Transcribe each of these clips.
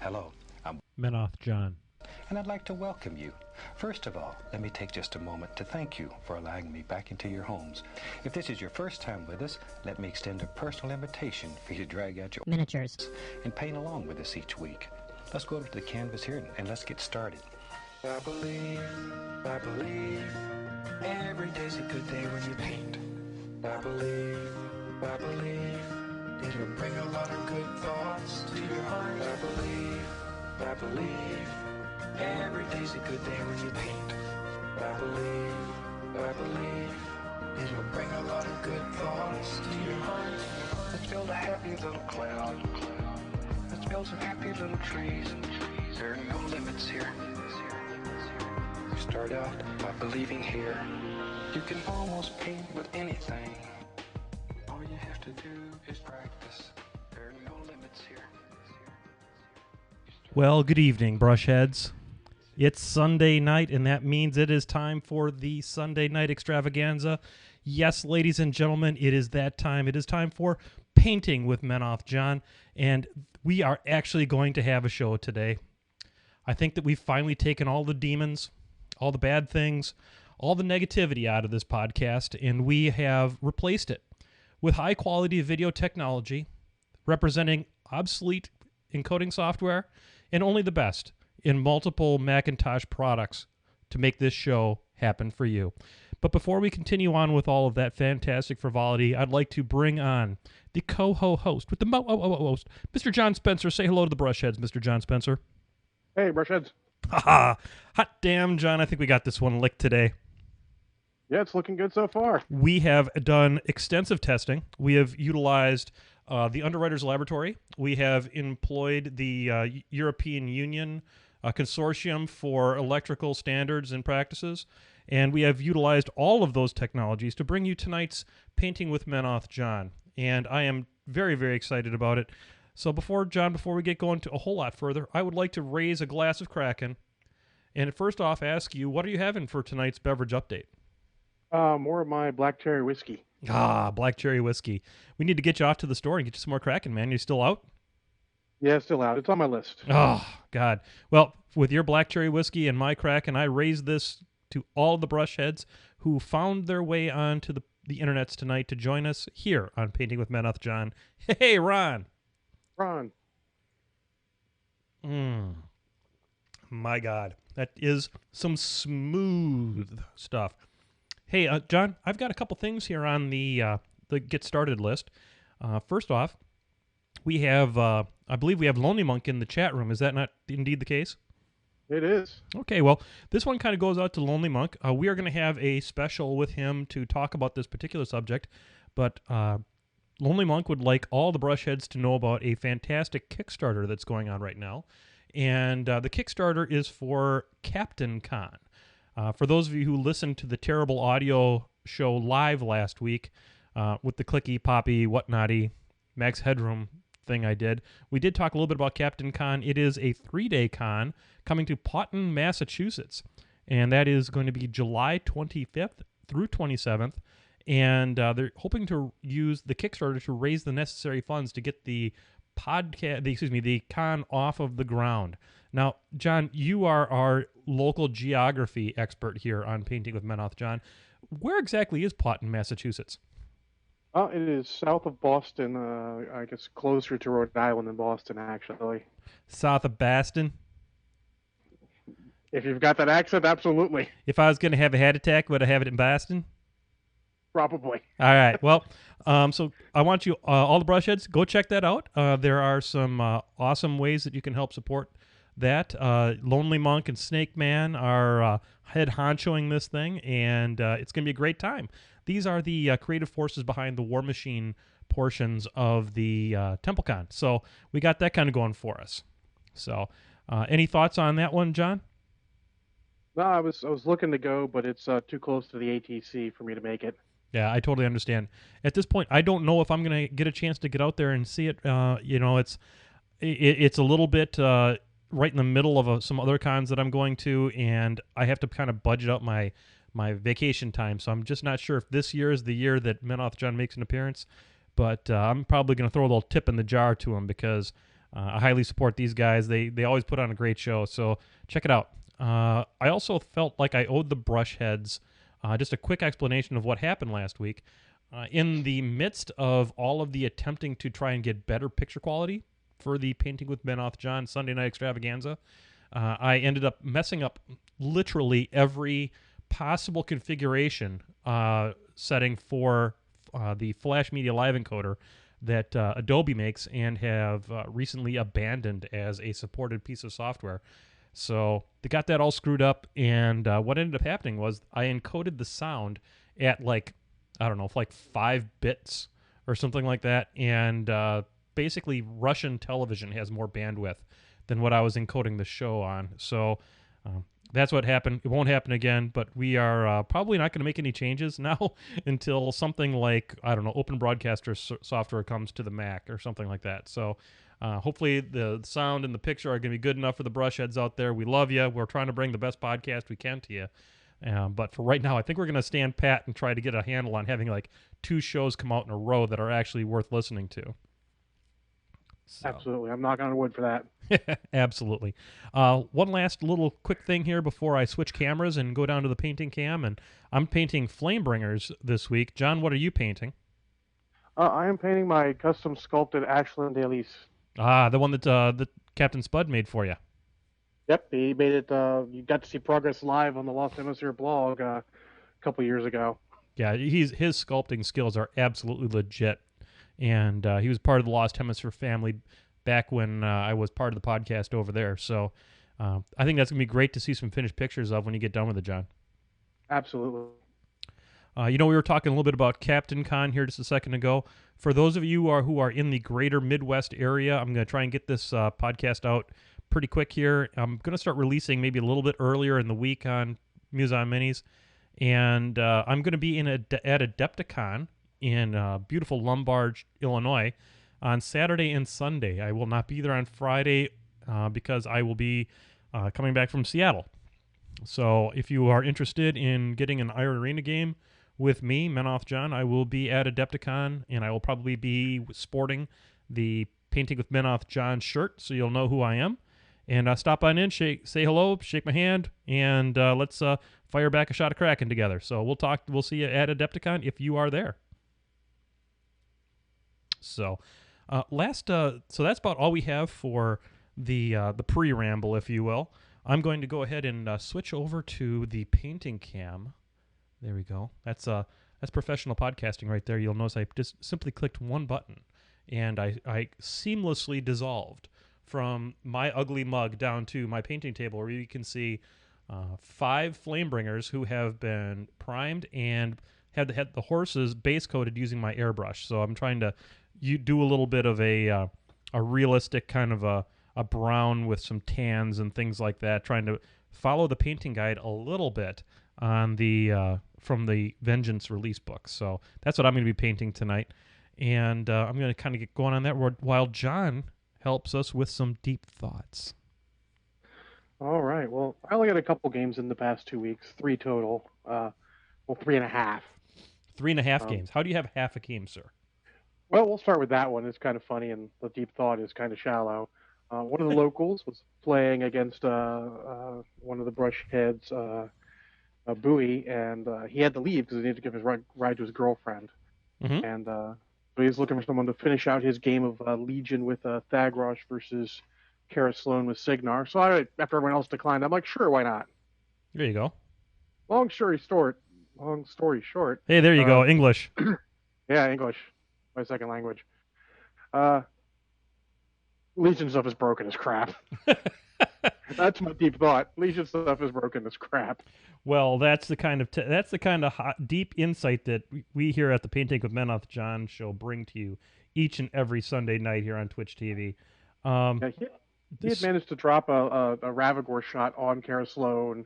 Hello, I'm MkII John. and I'd like to welcome you. First of all, let me take just a moment to thank you for allowing me back into your homes. If this is your first time with us, let me extend a personal invitation for you to drag out your miniatures and paint along with us each week. Let's go over to the canvas here and let's get started. I believe, every day's a good day when you paint. I believe, it'll bring a lot of good thoughts to your heart. I believe, every day's a good day when you paint. I believe, it'll bring a lot of good thoughts to your heart. Let's build a happy little cloud. Let's build some happy little trees. There are no limits here. You start out by believing here. You can almost paint with anything. All you have to do is practice. There are no limits here. Well, good evening, brushheads. It's Sunday night, and that means it is time for the Sunday night extravaganza. Yes, ladies and gentlemen, it is that time. It is time for Painting with MkII John, and we are actually going to have a show today. I think that we've finally taken all the demons, all the bad things, all the negativity out of this podcast, and we have replaced it with high-quality video technology representing obsolete encoding software and only the best in multiple Macintosh products to make this show happen for you. But before we continue on with all of that fantastic frivolity, I'd like to bring on the co-host with the most, Mr. John Spencer. Say hello to the brushheads, Mr. John Spencer. Hey, brushheads. Haha, hot damn, John, I think we got this one licked today. Yeah, it's looking good so far. We have done extensive testing. We have utilized the Underwriters Laboratory. We have employed the European Union Consortium for Electrical Standards and Practices, and we have utilized all of those technologies to bring you tonight's Painting with MkII John, and I am very, very excited about it. So before we get going to a whole lot further, I would like to raise a glass of Kraken, and first off ask you, what are you having for tonight's beverage update? More of my black cherry whiskey. Black cherry whiskey. We need to get you off to the store and get you some more Kraken, man. You still out? Yeah, it's still out. It's on my list. Oh, God. Well, with your black cherry whiskey and my Kraken, I raise this to all the brushheads who found their way onto the internets tonight to join us here on Painting with MkII John. Hey, Ron. Ron. My God. That is some smooth stuff. Hey, John, I've got a couple things here on the Get Started list. First off, we have, I believe we have Lonely Monk in the chat room. Is that not indeed the case? It is. Okay, well, this one kind of goes out to Lonely Monk. We are going to have a special with him to talk about this particular subject, but Lonely Monk would like all the brushheads to know about a fantastic Kickstarter that's going on right now, and the Kickstarter is for CaptainCon. For those of you who listened to the terrible audio show live last week with the clicky, poppy, whatnotty, Max Headroom thing I did, we did talk a little bit about CaptainCon. It is a 3-day con coming to Taunton, Massachusetts, and that is going to be July 25th through 27th, and they're hoping to use the Kickstarter to raise the necessary funds to get the con off of the ground. Now, John, you are our local geography expert here on Painting with MkII John. Where exactly is Taunton, Massachusetts? It is south of Boston, I guess closer to Rhode Island than Boston, actually. South of Boston? If you've got that accent, absolutely. If I was going to have a heart attack, would I have it in Boston? Probably. All right. Well, so I want you, all the brushheads, go check that out. There are some awesome ways that you can help support that. Lonely Monk and Snake Man are head honchoing this thing, and it's going to be a great time. These are the creative forces behind the War Machine portions of the TempleCon. So we got that kind of going for us. So any thoughts on that one, John? No, I was looking to go, but it's too close to the ATC for me to make it. Yeah, I totally understand. At this point, I don't know if I'm going to get a chance to get out there and see it. It's a little bit right in the middle of some other cons that I'm going to, and I have to kind of budget out my vacation time. So I'm just not sure if this year is the year that MkII John makes an appearance. But I'm probably going to throw a little tip in the jar to him because I highly support these guys. They always put on a great show, so check it out. I also felt like I owed the brush heads just a quick explanation of what happened last week. In the midst of all of the attempting to try and get better picture quality for the Painting with Benoth John Sunday Night Extravaganza, I ended up messing up literally every possible configuration setting for the Flash Media Live encoder that Adobe makes and have recently abandoned as a supported piece of software. So they got that all screwed up, and what ended up happening was I encoded the sound at like, I don't know, like 5 bits or something like that, and basically Russian television has more bandwidth than what I was encoding the show on. So that's what happened. It won't happen again, but we are probably not going to make any changes now until something like, I don't know, Open Broadcaster software comes to the Mac or something like that. So hopefully the sound and the picture are going to be good enough for the brush heads out there. We love you. We're trying to bring the best podcast we can to you. But for right now, I think we're going to stand pat and try to get a handle on having like 2 shows come out in a row that are actually worth listening to. So. Absolutely. I'm knocking on wood for that. Absolutely. One last little quick thing here before I switch cameras and go down to the painting cam. And I'm painting Flamebringers this week. John, what are you painting? I am painting my custom sculpted Ashland Elise. Ah, the one that Captain Spud made for you. Yep, he made it. You got to see progress live on the Lost Hemisphere blog a couple years ago. Yeah, his sculpting skills are absolutely legit. And he was part of the Lost Hemisphere family back when I was part of the podcast over there. So I think that's going to be great to see some finished pictures of when you get done with it, John. Absolutely. We were talking a little bit about CaptainCon here just a second ago. For those of you who are in the greater Midwest area, I'm going to try and get this podcast out pretty quick here. I'm going to start releasing maybe a little bit earlier in the week on MkII Minis. And I'm going to be at Adepticon in beautiful Lombard, Illinois, on Saturday and Sunday. I will not be there on Friday because I will be coming back from Seattle. So if you are interested in getting an Iron Arena game with me, Menoth John, I will be at Adepticon, and I will probably be sporting the Painting with Menoth John shirt, so you'll know who I am. And stop on in, say hello, shake my hand, and let's fire back a shot of Kraken together. So we'll see you at Adepticon if you are there. So so that's about all we have for the pre-ramble, if you will. I'm going to go ahead and switch over to the painting cam. There we go. That's professional podcasting right there. You'll notice I just simply clicked one button, and I seamlessly dissolved from my ugly mug down to my painting table, where you can see 5 Flamebringers who have been primed and had the horses base coated using my airbrush. So I'm trying to do a little bit of a realistic kind of a brown with some tans and things like that, trying to follow the painting guide a little bit on the from the Vengeance release book. So that's what I'm going to be painting tonight, and I'm going to kind of get going on that while John helps us with some deep thoughts. All right. Well, I only got a couple games in the past 2 weeks, 3 total. 3.5. 3.5 games. How do you have half a game, sir? Well, we'll start with that one. It's kind of funny, and the deep thought is kind of shallow. One of the locals was playing against one of the brush heads, Bowie, and he had to leave because he needed to give his ride to his girlfriend. Mm-hmm. And so he's looking for someone to finish out his game of Legion with Thagrosh versus Kara Sloan with Signar. So after everyone else declined, I'm like, sure, why not? There you go. Long story short. Hey, there you go. English. Yeah, English. My second language. Legion stuff is broken as crap. That's my deep thought. Legion stuff is broken as crap. Well, that's the kind of hot, deep insight that we here at the Painting with Menoth John show bring to you each and every Sunday night here on Twitch TV. He had managed to drop a Ravagore shot on Kara Sloan,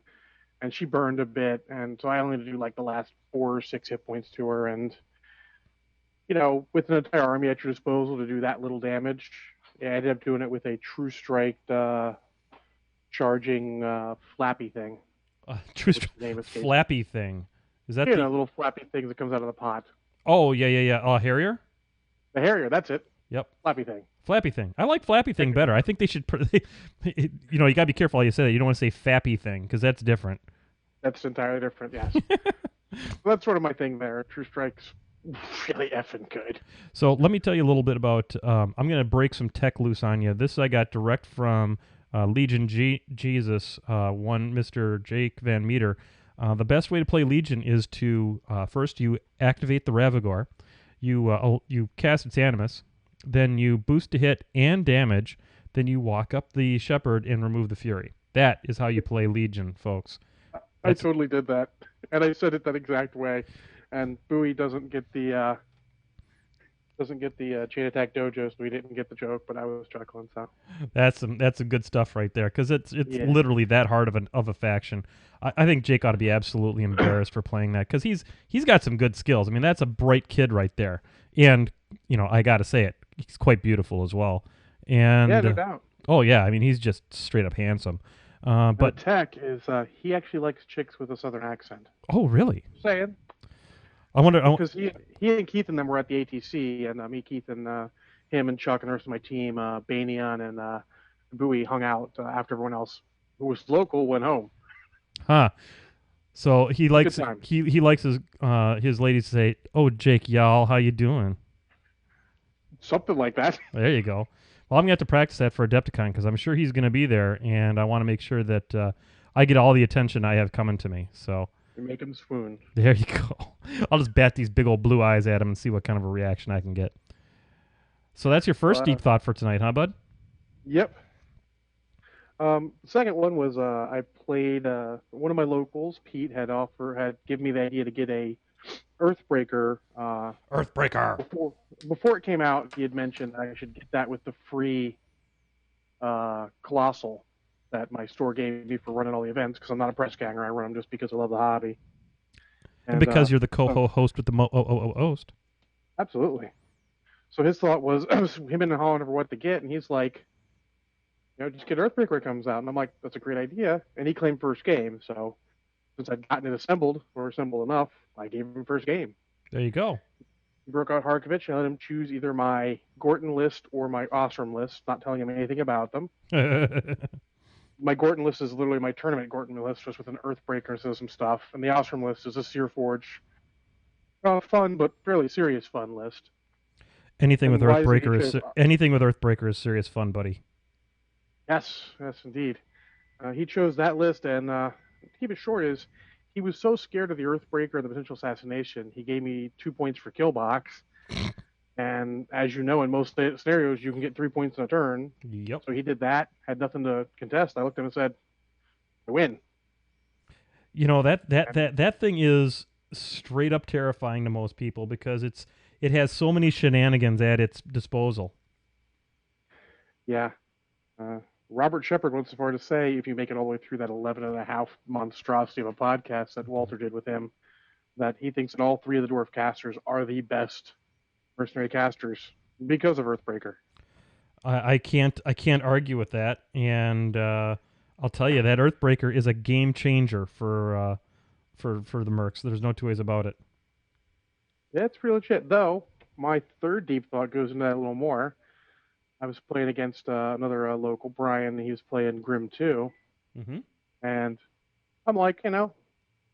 and she burned a bit, and so I only had to do like the last 4 or 6 hit points to her, and with an entire army at your disposal to do that little damage, I ended up doing it with a True Strike charging flappy thing. True Strike flappy thing. Is that the little flappy thing that comes out of the pot? Oh, yeah. Harrier? The Harrier, that's it. Yep. Flappy thing. Flappy thing. I like flappy thing better. I think they should. You got to be careful how you say that. You don't want to say fappy thing because that's different. That's entirely different. Yes. That's sort of my thing there. True Strike's really effing good. So let me tell you a little bit about. I'm going to break some tech loose on you. This I got direct from Legion Jesus, one Mr. Jake Van Meter. The best way to play Legion is to first you activate the Ravagore, you cast its Animus, then you boost to hit and damage, then you walk up the Shepherd and remove the Fury. That is how you play Legion, folks. I totally did that, and I said it that exact way. And Bowie doesn't get the chain attack dojo, so he didn't get the joke. But I was chuckling. So that's some good stuff right there, because it's literally that hard of a faction. I think Jake ought to be absolutely embarrassed for playing that, because he's got some good skills. I mean, that's a bright kid right there, and I got to say it, he's quite beautiful as well. And yeah, no doubt. Oh yeah, I mean, he's just straight up handsome. But Tech is he actually likes chicks with a southern accent. Oh really? Saying. I wonder because he and Keith and them were at the ATC, and me, Keith, and him and Chuck and the rest of my team, Banyan and Bowie hung out after everyone else who was local went home. Huh. So he likes he likes his ladies to say, "Oh, Jake, y'all, how you doing?" Something like that. There you go. Well, I'm going to have to practice that for Adepticon, because I'm sure he's going to be there, and I want to make sure that I get all the attention I have coming to me. So you make him swoon. There you go. I'll just bat these big old blue eyes at him and see what kind of a reaction I can get. So that's your first deep thought for tonight, huh, bud? Yep. The second one was I played one of my locals, Pete, had given me the idea to get a Earthbreaker. Before it came out, he had mentioned I should get that with the free Colossal that my store gave me for running all the events, because I'm not a press ganger. I run them just because I love the hobby. And because you're the co-host with the host. Absolutely. So his thought was, him and Holland over what to get, and he's like, just get Earthbreaker when it comes out. And I'm like, that's a great idea. And he claimed first game, so since I'd gotten it assembled enough, I gave him first game. There you go. He broke out Harkovich and let him choose either my Gorton list or my Ostrom list, not telling him anything about them. My Gorton list is literally my tournament Gorton list, just with an Earthbreaker and some stuff. And the Ostrom list is a Searforge. Fun, but fairly serious fun list. Anything with Earthbreaker is serious fun, buddy. Yes, indeed. He chose that list, and to keep it short is, he was so scared of the Earthbreaker and the potential assassination, he gave me 2 points for kill box. And as you know, in most scenarios, you can get 3 points in a turn. Yep. So he did that, had nothing to contest. I looked at him and said, I win. That thing is straight up terrifying to most people, because it has so many shenanigans at its disposal. Yeah. Robert Shepard went so far to say, if you make it all the way through that 11.5 monstrosity of a podcast that Walter did with him, that he thinks that all three of the dwarf casters are the best mercenary casters because of Earthbreaker. I can't argue with that, and I'll tell you that Earthbreaker is a game changer for the mercs. There's no two ways about it. Yeah, it's pretty legit. Though my third deep thought goes into that a little more. I was playing against another local, Brian. He was playing Grim 2. Mm-hmm. And I'm like,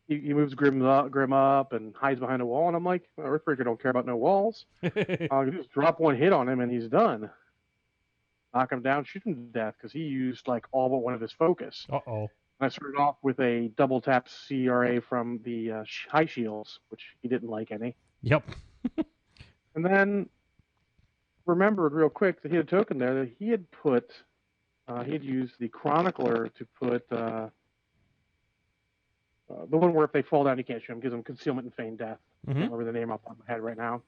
he moves Grim up and hides behind a wall. And I'm like, Earthbreaker don't care about no walls. Just drop one hit on him and he's done. Knock him down, shoot him to death, because he used all but one of his focus. Uh-oh. And I started off with a double tap CRA from the high shields, which he didn't like any. Yep. And then remembered real quick that he had a token there that he had put, he had used the Chronicler to put the one where if they fall down you can't shoot them, gives them concealment and feign death. Mm-hmm. I don't remember the name off my head right now.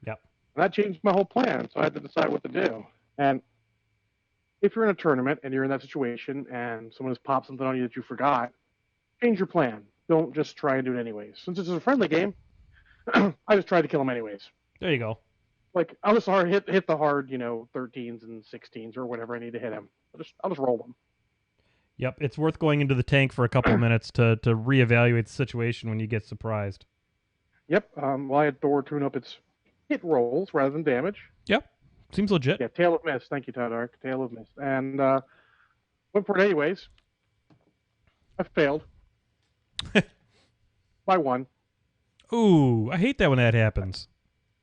Yep. And that changed my whole plan, so I had to decide what to do. And if you're in a tournament and you're in that situation and someone has popped something on you that you forgot, change your plan. Don't just try and do it anyways. Since this is a friendly game, I just tried to kill him anyways. There you go. I'll just hit the hard, 13s and 16s or whatever I need to hit him. I'll just roll them. Yep, it's worth going into the tank for a couple of minutes to reevaluate the situation when you get surprised. Yep. I had Thor tune up its hit rolls rather than damage. Yep. Seems legit. Yeah, Tail of Mist. Thank you, Todd Ark. Tail of Mist. And went for it anyways. I failed by one. Ooh, I hate that when that happens.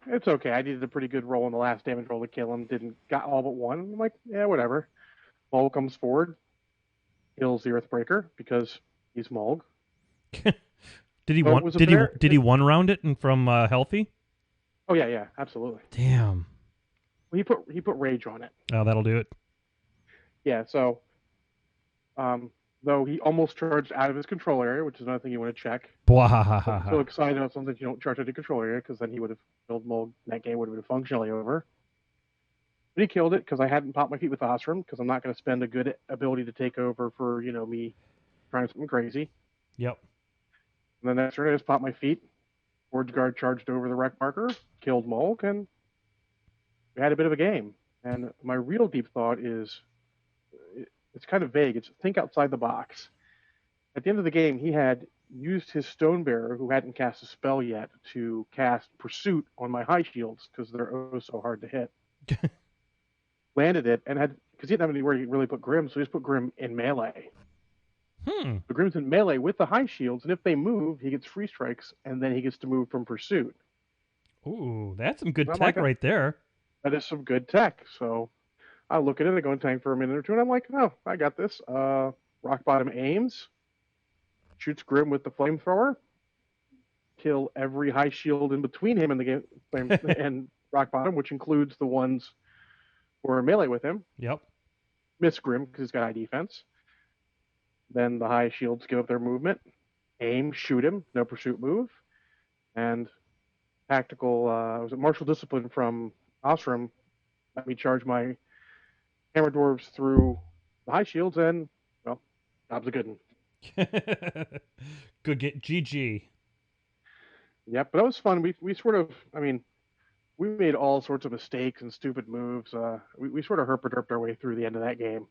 It's okay. I needed a pretty good roll in the last damage roll to kill him. Got all but one. I'm like, yeah, whatever. Mulg comes forward, kills the Earthbreaker because he's Mulg. Did he So did he one round it and from healthy? Oh yeah, absolutely. Damn. Well, he put rage on it. Oh, that'll do it. Yeah, so though he almost charged out of his control area, which is another thing you want to check. I'm so excited about something you don't charge out of the control area, because then he would have killed Mulg. That game would have been functionally over. But he killed it because I hadn't popped my feet with Osram, because I'm not going to spend a good ability to take over for me trying something crazy. Yep. And then next turn I just popped my feet. Forge Guard charged over the wreck marker, killed Mulg, and we had a bit of a game. And my real deep thought is, it's kind of vague. It's think outside the box. At the end of the game, he had used his Stonebearer, who hadn't cast a spell yet, to cast Pursuit on my high shields, because they're oh so hard to hit. Landed it, and because he didn't have anywhere he really put Grim, so he just put Grim in melee. The Grim's in melee with the high shields, and if they move, he gets free strikes, and then he gets to move from Pursuit. Ooh, that's some good tech right there. That is some good tech. So I look at it, I go and tank for a minute or two, and I'm like, oh, I got this. Rock Bottom aims, shoots Grim with the flamethrower, kill every high shield in between him and the game and Rock Bottom, which includes the ones who are in melee with him. Yep. Miss Grim because he's got high defense. Then the high shields give up their movement, aim, shoot him, no pursuit move, and tactical was it martial discipline from Osram let me charge my hammer dwarves through the high shields, and well, job's a good one. Good get GG. Yep, but that was fun. We sort of, we made all sorts of mistakes and stupid moves. We sort of herp-a-derped our way through the end of that game.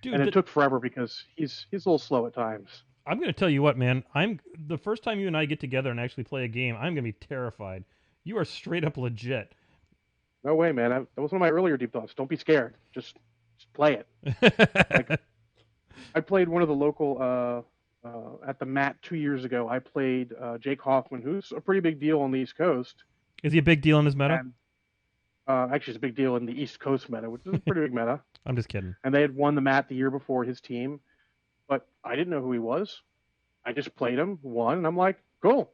Dude, and it took forever because he's a little slow at times. I'm going to tell you what, man. The first time you and I get together and actually play a game, I'm going to be terrified. You are straight up legit. No way, man. That was one of my earlier deep thoughts. Don't be scared. Just play it. I played one of the local at the Mat 2 years ago. I played Jake Hoffman, who's a pretty big deal on the East Coast. Is he a big deal in his meta? And, actually, it's a big deal in the East Coast meta, which is a pretty big meta. I'm just kidding. And they had won the Mat the year before, his team, but I didn't know who he was. I just played him, won, and I'm like, cool.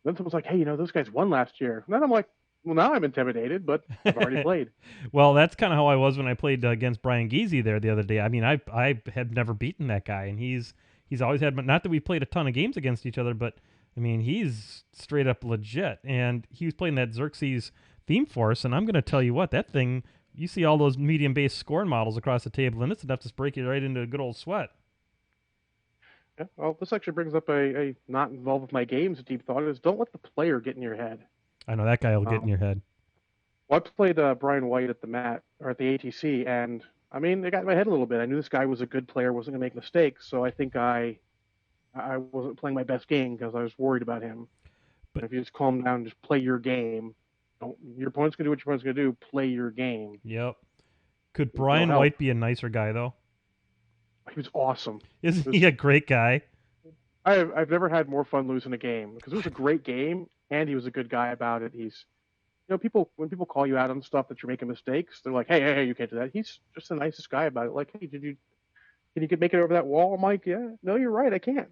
Then someone's like, hey, those guys won last year. And then I'm like, well, now I'm intimidated, but I've already played. Well, that's kind of how I was when I played against Brian Geezy there the other day. I mean, I had never beaten that guy, and he's always had, not that we played a ton of games against each other, but I mean, he's straight up legit. And he was playing that Xerxes Theme Force, and I'm going to tell you what, that thing, you see all those medium-based scoring models across the table, and it's enough to break you right into a good old sweat. Yeah, well, this actually brings up a not involved with my games deep thought, is don't let the player get in your head. I know that guy will get in your head. Well, I played Brian White at the Mat, or at the ATC, and I mean, it got in my head a little bit. I knew this guy was a good player, wasn't going to make mistakes, so I think I wasn't playing my best game because I was worried about him. But if you just calm down, just play your game. Your opponent's going to do what your opponent's going to do. Play your game. Yep. Could Brian White be a nicer guy, though? He was awesome. Isn't he a great guy? I've never had more fun losing a game, because it was a great game, and he was a good guy about it. He's, when people call you out on stuff that you're making mistakes, they're like, hey, you can't do that. He's just the nicest guy about it. Like, hey, can you make it over that wall? I'm like, yeah, no, you're right, I can't.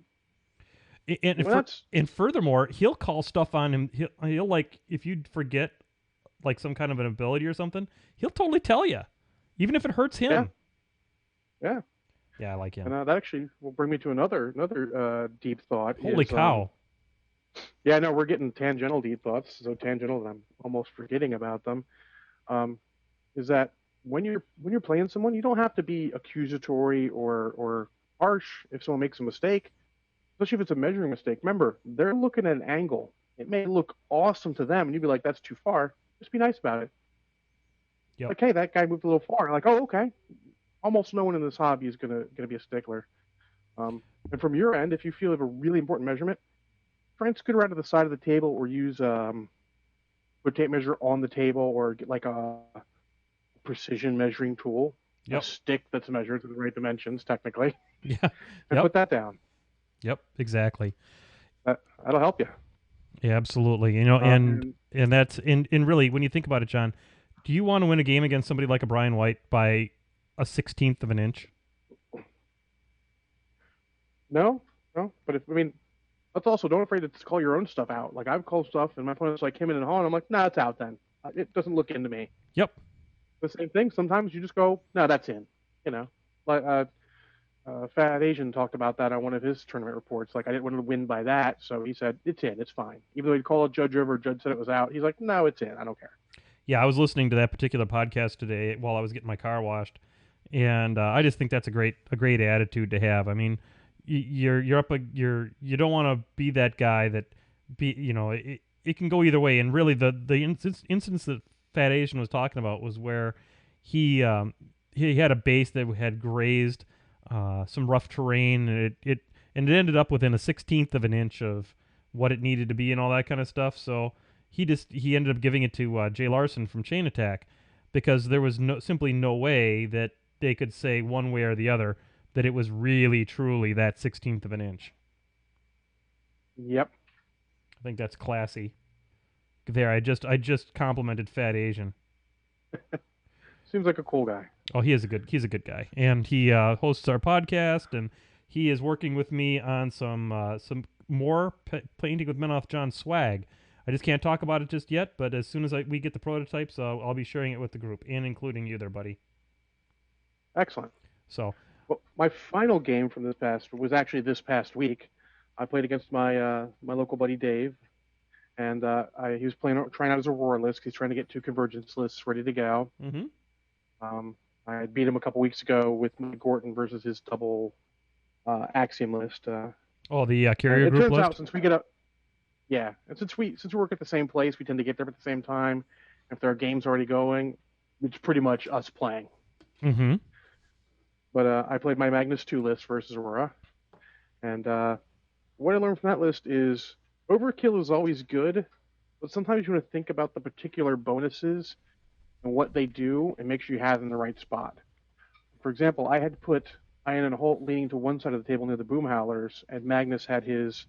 And furthermore, he'll call stuff on him. He'll like, if you forget like some kind of an ability or something, he'll totally tell you, even if it hurts him. Yeah. Yeah, I like him. And that actually will bring me to another deep thought. Holy cow. Yeah, no, we're getting tangential deep thoughts, so tangential that I'm almost forgetting about them. Is that when you're playing someone, you don't have to be accusatory or harsh if someone makes a mistake, especially if it's a measuring mistake. Remember, they're looking at an angle. It may look awesome to them, and you'd be like, that's too far. Just be nice about it. Yep. Like, hey, that guy moved a little far. Like, oh, okay. Almost no one in this hobby is gonna be a stickler. And from your end, if you feel you have a really important measurement, try and scoot around to the side of the table, or use put tape measure on the table, or get like a precision measuring tool, a Yep. stick that's measured to the right dimensions, technically, Yeah. and Yep. put that down. Yep. Exactly. That'll help you. Yeah, absolutely. You know, And and that's in really when you think about it, John, do you want to win a game against somebody like a Brian White by a 16th of an inch? no, no, but if I mean, that's also don't afraid to call your own stuff out. Like I've called stuff, and my opponent's like came in and on. I'm like, nah, it's out then. It doesn't look into me. Yep. The same thing. Sometimes you just go, no, that's in. You know, like Fat Asian talked about that on one of his tournament reports. Like I didn't want to win by that, so he said it's in, it's fine. Even though he'd call a judge over, judge said it was out. He's like, no, it's in. I don't care. Yeah, I was listening to that particular podcast today while I was getting my car washed, and I just think that's a great attitude to have. I mean, you don't want to be that guy that it can go either way. And really, the instance that Fat Asian was talking about was where he had a base that had grazed some rough terrain, and it ended up within a 16th of an inch of what it needed to be and all that kind of stuff. So he ended up giving it to Jay Larson from Chain Attack because there was simply no way that they could say one way or the other that it was really truly that 16th of an inch. Yep. I think that's classy. There, I just complimented Fat Asian. Seems like a cool guy. Oh, he's a good guy, and he hosts our podcast, and he is working with me on some more painting with Menoth John swag. I just can't talk about it just yet, but as soon as we get the prototypes, I'll be sharing it with the group and including you there, buddy. Excellent. So, well, my final game from was actually this past week. I played against my my local buddy Dave, and he was trying out his Aurora list. He's trying to get 2 convergence lists ready to go. mm-hmm. I beat him a couple weeks ago with Mike Gorton versus his double Axiom list. The carrier group list? It turns out since we get up, yeah, and since we work at the same place, we tend to get there at the same time. If there are games already going, it's pretty much us playing. Mm-hmm. But I played my Magnus 2 list versus Aurora, and what I learned from that list is overkill is always good, but sometimes you want to think about the particular bonuses and what they do and make sure you have them in the right spot. For example, I had to put Ian and Holt leaning to one side of the table near the Boom Howlers, and Magnus had his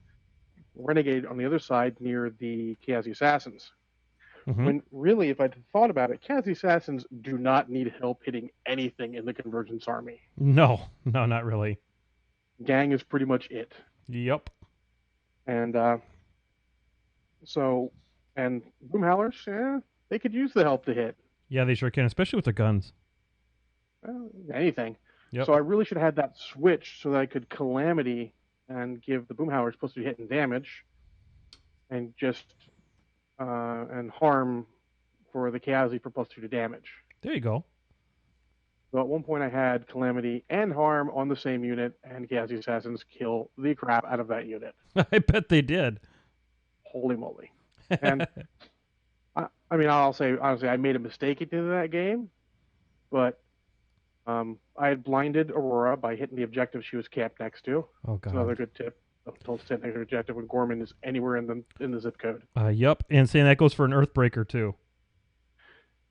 Renegade on the other side near the Chaos Assassins. Mm-hmm. When really, if I'd thought about it, Chaos Assassins do not need help hitting anything in the Convergence army. No, not really. Gang is pretty much it. Yep. And and Boom Howlers, they could use the help to hit. Yeah, they sure can, especially with their guns. Anything. Yep. So I really should have had that switch so that I could Calamity and give the Boom Howlers supposed to be hitting damage, and just and harm for the Chaosi for +2 to damage. There you go. So at one point I had Calamity and harm on the same unit, and Chaosi Assassins kill the crap out of that unit. I bet they did. Holy moly. And I mean, I'll say honestly, I made a mistake into that game, but I had blinded Aurora by hitting the objective she was camped next to. Oh god. That's another good tip. Don't stand next to the objective when Gorman is anywhere in the zip code. Yep, and saying that goes for an Earthbreaker too.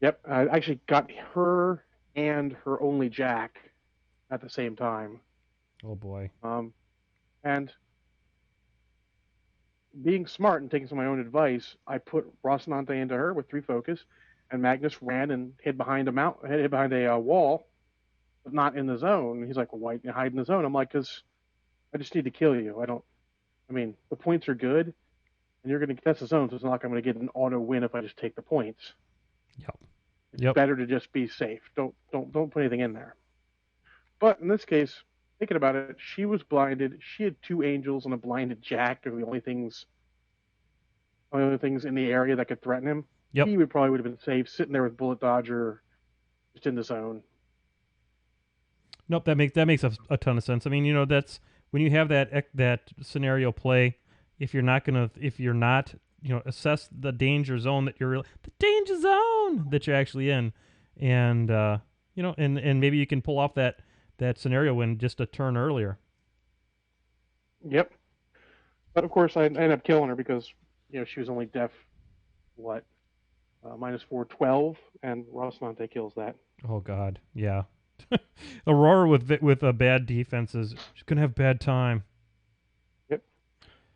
Yep, I actually got her and her only Jack at the same time. Oh boy. And being smart and taking some of my own advice, I put Rocinante into her with 3 focus, and Magnus ran and hid behind a wall, but not in the zone. He's like, well, why you hide in the zone? I'm like, because I just need to kill you. I mean, the points are good, and you're going to contest the zone, so it's not like I'm going to get an auto win if I just take the points. Yep. It's better to just be safe. Don't put anything in there. But in this case, thinking about it, she was blinded. She had 2 angels and a blinded Jack. They're the only things in the area that could threaten him. Yep. He would have been safe sitting there with Bullet Dodger, just in the zone. Nope, that makes a ton of sense. I mean, that's when you have that scenario play. If you're not assess the danger zone that you're actually in, and and maybe you can pull off that scenario win just a turn earlier. Yep. But of course, I ended up killing her because she was only deaf, minus 412, and Rocinante kills that. Oh God, yeah. Aurora with a bad defenses, she's gonna have bad time. Yep.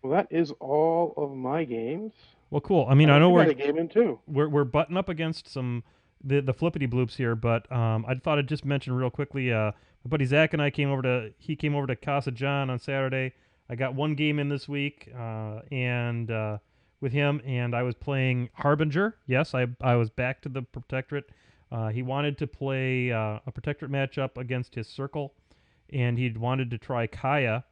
Well, that is all of my games. Well, cool. I mean, I know You got a game in too. we're butting up against some the flippity bloops here, but I thought I'd just mention real quickly. My buddy Zach and I came over to Casa John on Saturday. I got one game in this week, and with him, and I was playing Harbinger. Yes, I was back to the Protectorate. He wanted to play a Protectorate matchup against his Circle, and he'd wanted to try Kaya,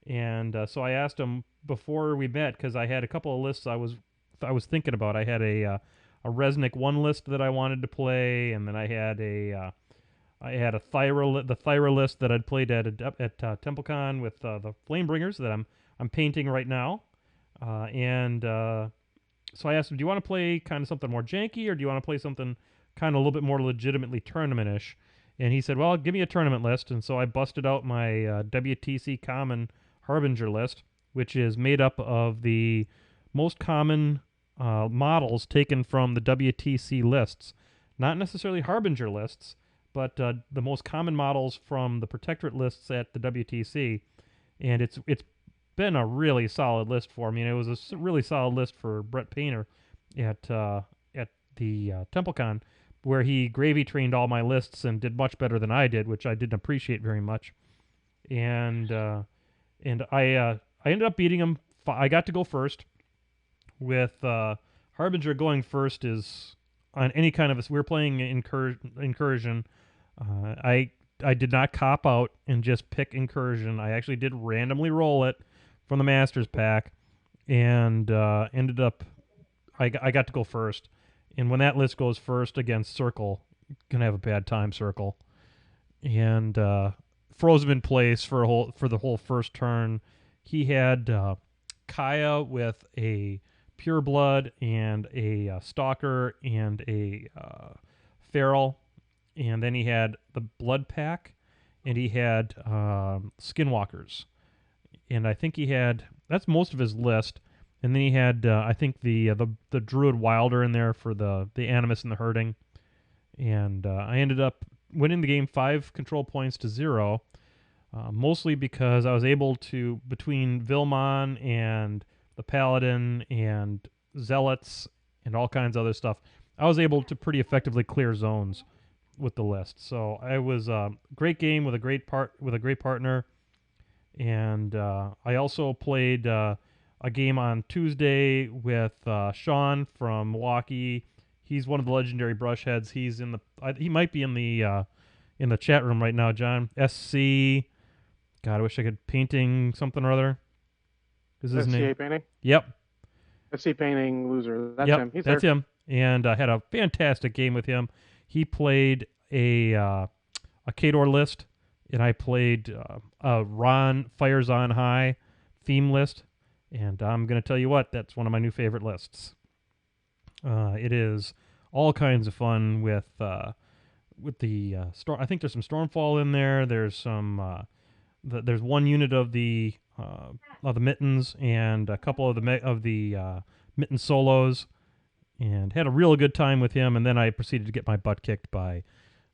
and so I asked him before we met because I had a couple of lists I was thinking about. I had a Resnick 1 list that I wanted to play, and then I had a the Thyra list that I'd played at TempleCon with the Flamebringers that I'm painting right now, and so I asked him, "Do you want to play kind of something more janky, or do you want to play something kind of a little bit more legitimately tournament-ish?" And he said, "Well, give me a tournament list." And so I busted out my WTC Common Harbinger list, which is made up of the most common models taken from the WTC lists. Not necessarily Harbinger lists, but the most common models from the Protectorate lists at the WTC. And it's been a really solid list for me. And it was a really solid list for Brett Painter at the TempleCon, where he gravy trained all my lists and did much better than I did, which I didn't appreciate very much. And I ended up beating him. I got to go first. With Harbinger going first is on any kind of we're playing incursion. I did not cop out and just pick incursion. I actually did randomly roll it from the Masters pack, and ended up I got to go first. And when that list goes first against Circle, gonna have a bad time, Circle. And froze him in place for the whole first turn. He had Kaya with a Pure Blood and a Stalker and a Feral, and then he had the Blood Pack, and he had Skinwalkers, and I think he had that's most of his list, and then he had I think the Druid Wilder in there for the Animus and the Herding, and I ended up winning the game 5 control points to 0, mostly because I was able to, between Vilmon and the Paladin and Zealots and all kinds of other stuff, I was able to pretty effectively clear zones with the list. So I was a great game with a great partner, and I also played a game on Tuesday with Sean from Milwaukee. He's one of the legendary brush heads. He's he might be in the chat room right now, John. SC. God, I wish I could painting something or other. Is his SCA name? Painting? Yep. SC Painting Loser. That's yep, him. He's that's there. him. And I had a fantastic game with him. He played a Kador list, and I played a Ron Fires on High theme list. And I'm going to tell you what, that's one of my new favorite lists. It is all kinds of fun with the storm. I think there's some Stormfall in there. There's some there's one unit of the mittens and a couple of the mitten solos, and had a real good time with him. And then I proceeded to get my butt kicked by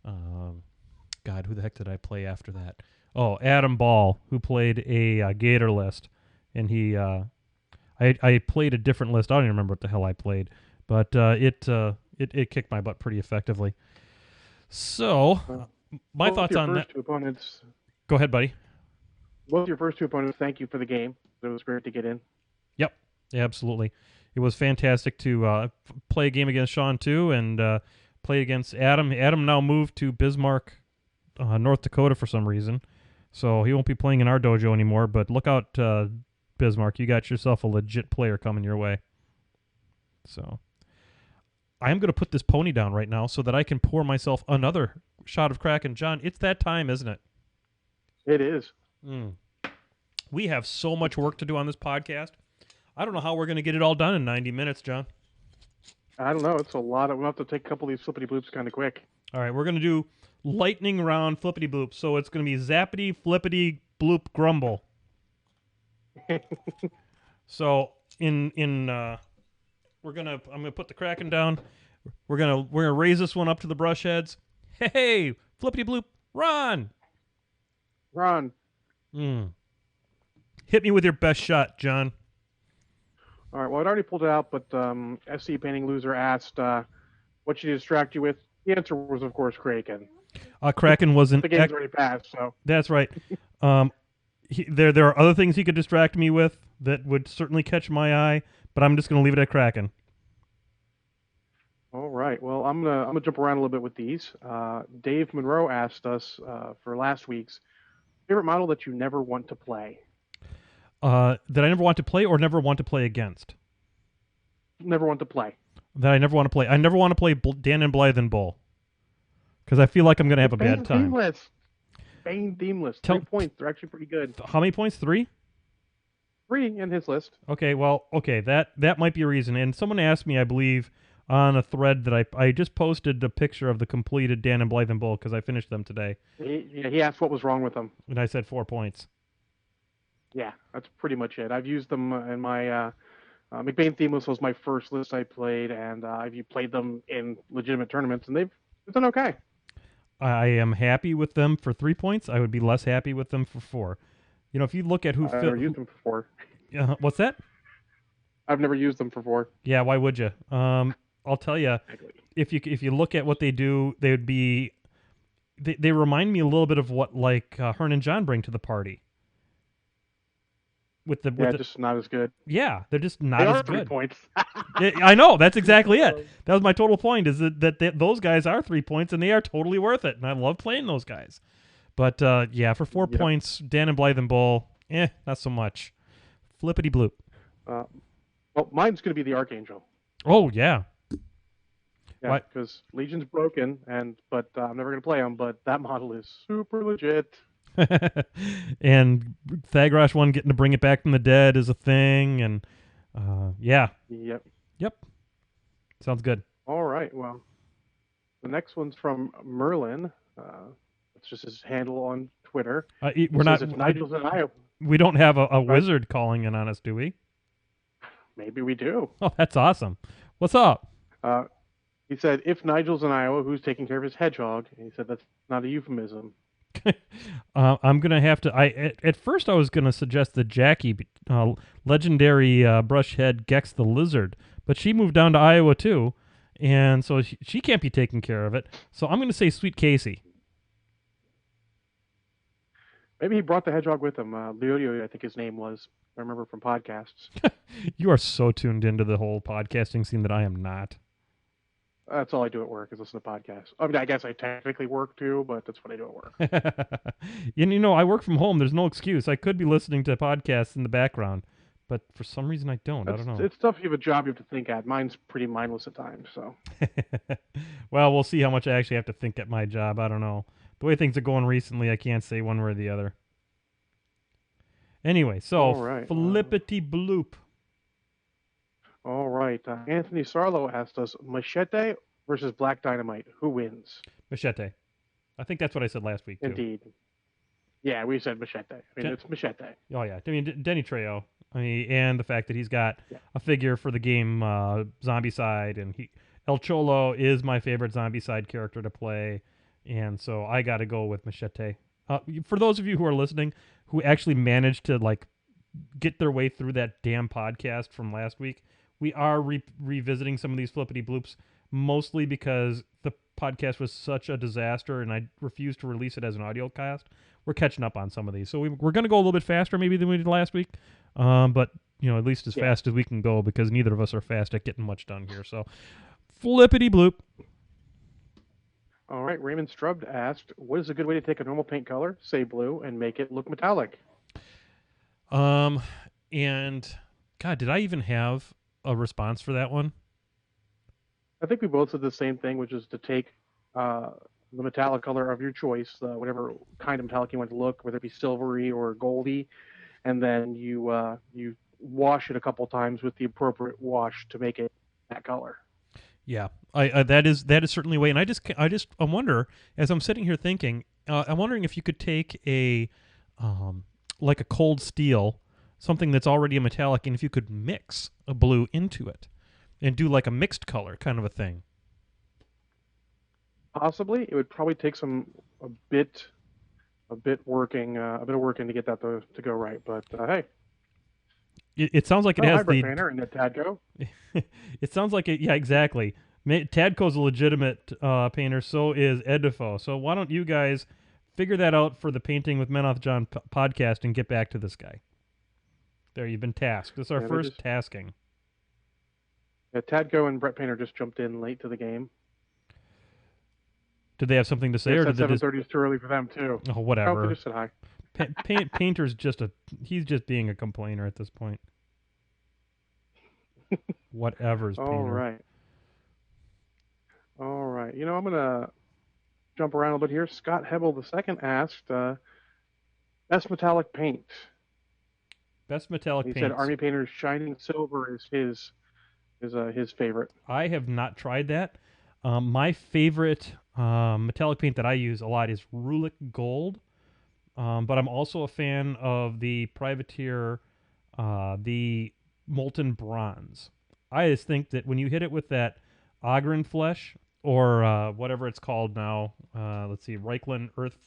God, who the heck did I play after that? Oh, Adam Ball, who played a Gator list, and he I played a different list. I don't even remember what the hell I played, but it kicked my butt pretty effectively. So my thoughts on that. Opponents. Go ahead, buddy. Both your first two opponents, thank you for the game. It was great to get in. Yep, yeah, absolutely. It was fantastic to play a game against Sean too, and play against Adam. Adam now moved to Bismarck, North Dakota for some reason, so he won't be playing in our dojo anymore. But look out, Bismarck, you got yourself a legit player coming your way. So I am going to put this pony down right now so that I can pour myself another shot of Kraken. John, it's that time, isn't it? It is. We have so much work to do on this podcast. I don't know how we're going to get it all done in 90 minutes, John. I don't know. It's a lot. We'll have to take a couple of these flippity bloops kind of quick. All right, we're going to do lightning round flippity bloops. So it's going to be zappity, flippity, bloop, grumble. So I'm going to put the Kraken down. We're gonna raise this one up to the brush heads. Hey, flippity bloop, run! Ron. Hit me with your best shot, John. All right. Well, I'd already pulled it out, but SC Painting Loser asked what should he distract you with. The answer was, of course, Kraken. Kraken wasn't. The game's already passed, so. That's right. There are other things he could distract me with that would certainly catch my eye, but I'm just going to leave it at Kraken. All right. Well, I'm gonna jump around a little bit with these. Dave Monroe asked us for last week's favorite model that you never want to play. That I never want to play or never want to play against? Never want to play. That I never want to play. I never want to play Dan and Blythe and Bull. Because I feel like I'm going to have a bad time. Bane themeless. 3 points. They're actually pretty good. How many points? 3? 3 in his list. Okay, well, that might be a reason. And someone asked me, I believe, on a thread that I just posted a picture of the completed Dan and Blythe and Bull because I finished them today. He asked what was wrong with them. And I said 4 points. Yeah, that's pretty much it. I've used them in my McBain Themeless was my first list I played, and I've played them in legitimate tournaments, and they've done okay. I am happy with them for 3 points. I would be less happy with them for 4. If you look at who... I've never used them for 4. What's that? I've never used them for 4. Yeah, why would you? I'll tell you, if you look at what they do, they would be... They remind me a little bit of what Hearn and John bring to the party. Just not as good. Yeah, they're just not as good. 3 points. I know, that's exactly it. That was my total point, is that those guys are 3 points, and they are totally worth it, and I love playing those guys. But, for 4 points, Dan and Blythe and Bull, not so much. Flippity bloop. Well, mine's going to be the Archangel. Oh, yeah. Yeah, because Legion's broken, but I'm never going to play them, but that model is super legit. And Thagrosh one getting to bring it back from the dead is a thing, and yeah. Yep. Sounds good. All right. Well, the next one's from Merlin. It's just his handle on Twitter. We're not. Nigel's in Iowa. We don't have a wizard calling in on us, do we? Maybe we do. Oh, that's awesome. What's up? He said, if Nigel's in Iowa, who's taking care of his hedgehog? And he said that's not a euphemism. I'm gonna have to. At first I was gonna suggest the Jackie, legendary brushhead Gex the Lizard, but she moved down to Iowa too, and so she can't be taking care of it. So I'm gonna say Sweet Casey. Maybe he brought the hedgehog with him. Leodio, I think his name was. I remember from podcasts. You are so tuned into the whole podcasting scene that I am not. That's all I do at work is listen to podcasts. I mean, I guess I technically work too, but that's what I do at work. And I work from home. There's no excuse. I could be listening to podcasts in the background, but for some reason I don't. I don't know. It's tough if you have a job you have to think at. Mine's pretty mindless at times. So. Well, we'll see how much I actually have to think at my job. I don't know. The way things are going recently, I can't say one way or the other. Anyway, so flippity bloop. All right. Anthony Sarlo asked us, Machete versus Black Dynamite. Who wins? Machete. I think that's what I said last week, too. Indeed. Yeah, we said Machete. I mean, it's Machete. Oh, yeah. I mean, Denny Trejo. And the fact that he's got a figure for the game Zombicide. And El Cholo is my favorite Zombicide character to play. And so I got to go with Machete. For those of you who are listening, who actually managed to, get their way through that damn podcast from last week, we are revisiting some of these flippity bloops, mostly because the podcast was such a disaster and I refused to release it as an audio cast. We're catching up on some of these. So we're going to go a little bit faster maybe than we did last week, but at least as fast as we can go because neither of us are fast at getting much done here. So flippity bloop. All right, Raymond Strubb asked, what is a good way to take a normal paint color, say blue, and make it look metallic? And, God, did I even have a response for that one? I think we both said the same thing, which is to take the metallic color of your choice, whatever kind of metallic you want to look, whether it be silvery or goldy, and then you wash it a couple times with the appropriate wash to make it that color. Yeah, that is certainly a way. And I wonder, as I'm sitting here thinking, I'm wondering if you could take a cold steel, something that's already a metallic, and if you could mix a blue into it and do like a mixed color kind of a thing. Possibly, it would probably take a bit a bit of working to get that to go right. But hey, It sounds like it oh, hi has Brett the. Painter and Tadco. It sounds like it. Yeah, exactly. Tadco's a legitimate painter. So is Ed Defoe. So why don't you guys figure that out for the Painting with Men Off John podcast and get back to this guy? There, you've been tasked. This is our first tasking. Yeah, Tadco and Brett Painter just jumped in late to the game. Did they have something to say, or did they just? 7:30 is too early for them too. Oh, whatever. Oh, they just said hi. Painter's he's just being a complainer at this point. Whatever's Painter. All right. You know, I'm gonna jump around a little bit here. Scott Hebel II asked, best metallic paint. Best metallic paint. He said Army Painter's Shining Silver is his favorite. I have not tried that. My favorite metallic paint that I use a lot is Rulic Gold, but I'm also a fan of the Privateer, the Molten Bronze. I just think that when you hit it with that Ogren Flesh, or whatever it's called now, let's see, Reichland Earth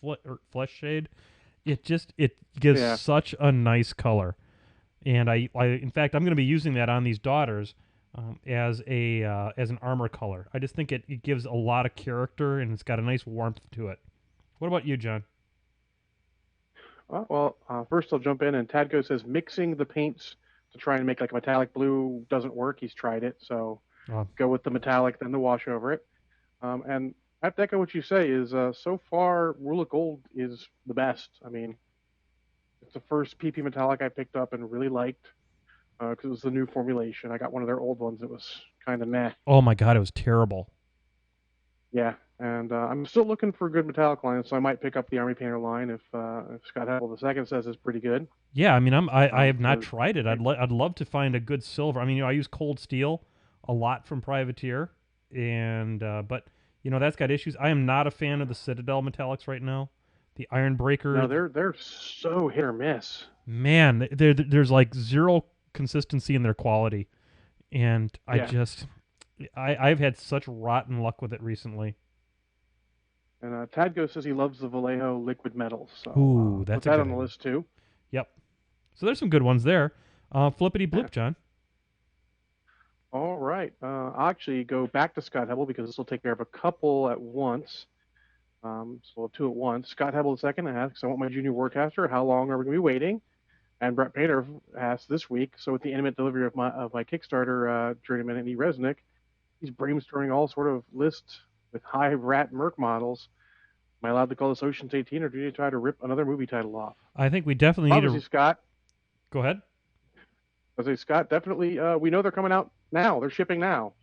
Flesh Shade, it gives such a nice color. And I in fact, I'm going to be using that on these daughters as an armor color. I just think it gives a lot of character, and it's got a nice warmth to it. What about you, John? Well, first I'll jump in, and Tadco says mixing the paints to try and make like a metallic blue doesn't work. He's tried it, so go with the metallic, then the wash over it. And I have to echo what you say is so far, Rulic Gold is the best. I mean, it's the first PP metallic I picked up and really liked because it was the new formulation. I got one of their old ones that was kind of meh. Oh my God, it was terrible. Yeah, and I'm still looking for good metallic lines, so I might pick up the Army Painter line if Scott Hebel II says it's pretty good. Yeah, I mean, I have not tried it. I'd love to find a good silver. I mean, I use Cold Steel a lot from Privateer, and but that's got issues. I am not a fan of the Citadel metallics right now. The Iron Breaker. No, they're so hit or miss. Man, there's like zero consistency in their quality, and I've had such rotten luck with it recently. And Tadco says he loves the Vallejo liquid metals. So, ooh, that's put that on the list too. Yep. So there's some good ones there. Flippity blip, John. All right. I'll actually go back to Scott Hebel because this will take care of a couple at once. So we'll have two at once. Scott Hebel II asks, I want my junior warcaster. How long are we going to be waiting? And Brett Painter asked this week, so with the imminent delivery of my Kickstarter journeyman and Resnick, he's brainstorming all sort of lists with high rat merc models. Am I allowed to call this Ocean's 18, or do you try to rip another movie title off? I think we definitely need to. Scott. Go ahead. I say, Scott, definitely. We know they're coming out now. They're shipping now.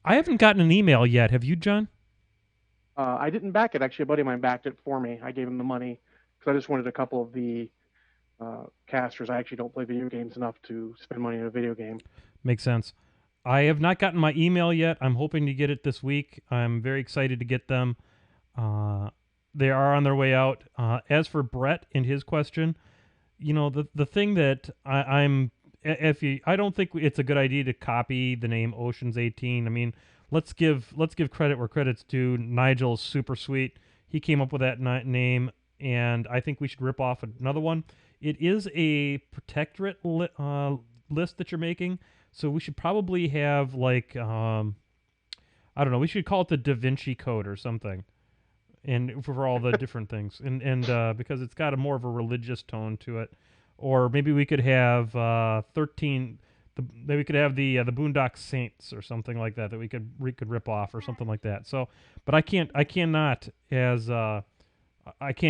I haven't gotten an email yet. Have you, John? I didn't back it. Actually, a buddy of mine backed it for me. I gave him the money because I just wanted a couple of the casters. I actually don't play video games enough to spend money on a video game. Makes sense. I have not gotten my email yet. I'm hoping to get it this week. I'm very excited to get them. They are on their way out. As for Brett and his question, the thing that I don't think it's a good idea to copy the name Ocean's 18. I mean, let's give credit where credit's due. Nigel's super sweet. He came up with that name, and I think we should rip off another one. It is a protectorate list that you're making, so we should probably have like I don't know. We should call it the Da Vinci Code or something, and for all the different things, and because it's got a more of a religious tone to it, or maybe we could have 13. Maybe we could have the Boondock Saints or something like that we could rip off or something like that. So, but I can't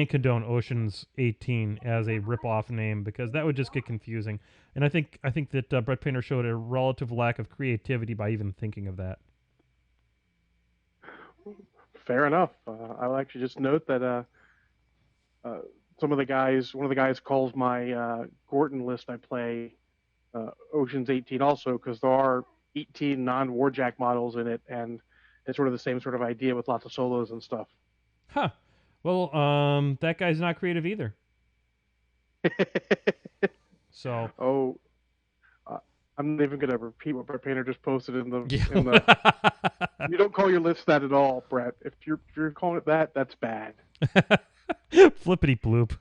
condone Ocean's 18 as a rip-off name because that would just get confusing. And I think that Brett Painter showed a relative lack of creativity by even thinking of that. Fair enough. I'll actually just note that one of the guys calls my Gorton list I play Ocean's 18 also because there are 18 non-Warjack models in it, and it's sort of the same sort of idea with lots of solos and stuff. Huh. Well, that guy's not creative either. So. Oh, I'm not even gonna repeat what Brett Painter just posted in the Yeah. in the. You don't call your list that at all, Brett. If you're calling it that, that's bad. Flippity bloop.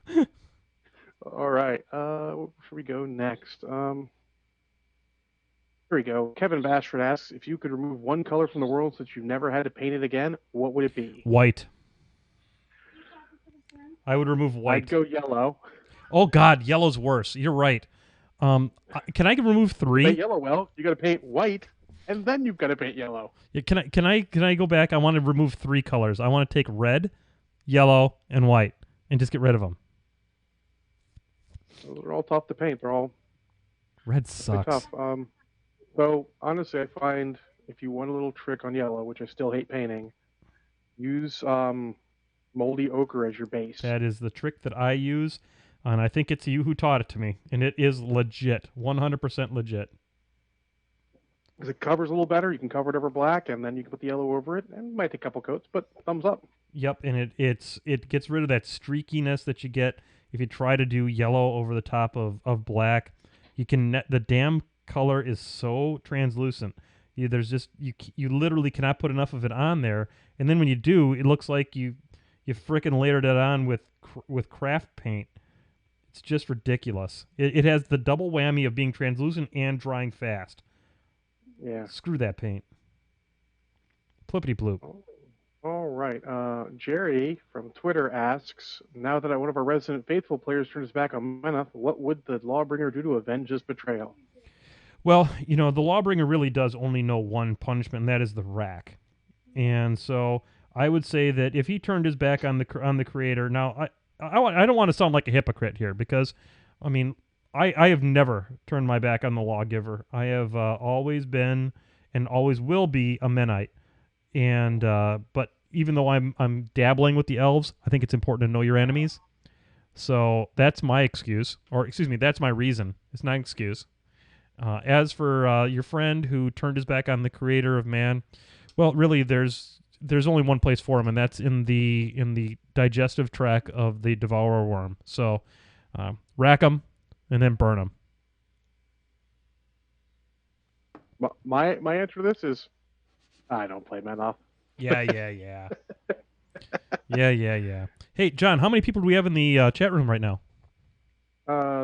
All right. Where should we go next? Here we go. Kevin Bashford asks if you could remove one color from the world so that you never had to paint it again, what would it be? White. I would remove white. I'd go yellow. Oh God, yellow's worse. You're right. Can I remove Paint 3? yellow. Well, you got to paint white, and then you've got to paint yellow. Yeah, can I go back? I want to remove 3 colors. I want to take red, yellow, and white, and just get rid of them. Those are all tough to paint. They're all Red really sucks. tough. So honestly, I find if you want a little trick on yellow, which I still hate painting, use moldy ochre as your base. That is the trick that I use, and I think it's you who taught it to me, and it is legit, 100% legit. Because it covers a little better. You can cover it over black, and then you can put the yellow over it, and it might take a couple coats, but thumbs up. Yep, and it gets rid of that streakiness that you get if you try to do yellow over the top of black. You can the damn color is so translucent. You literally cannot put enough of it on there, and then when you do, it looks like you frickin' layered it on with craft paint. It's just ridiculous. It has the double whammy of being translucent and drying fast. Yeah. Screw that paint. Plippity bloop. All right. Jerry from Twitter asks, now that one of our resident faithful players turned his back on Menoth, what would the Lawbringer do to avenge this betrayal? Well, the Lawbringer really does only know one punishment, and that is the rack. And so I would say that if he turned his back on the creator, now I don't want to sound like a hypocrite here because, I mean, I have never turned my back on the lawgiver. I have always been and always will be a MkII. And but even though I'm dabbling with the elves, I think it's important to know your enemies. So that's my excuse, or excuse me, that's my reason. It's not an excuse. As for your friend who turned his back on the creator of man, well, really, there's only one place for him, and that's in the digestive tract of the devourer worm. So rack him and then burn him. My answer to this is, I don't play Menoth. Yeah. Yeah. Hey, John, how many people do we have in the chat room right now?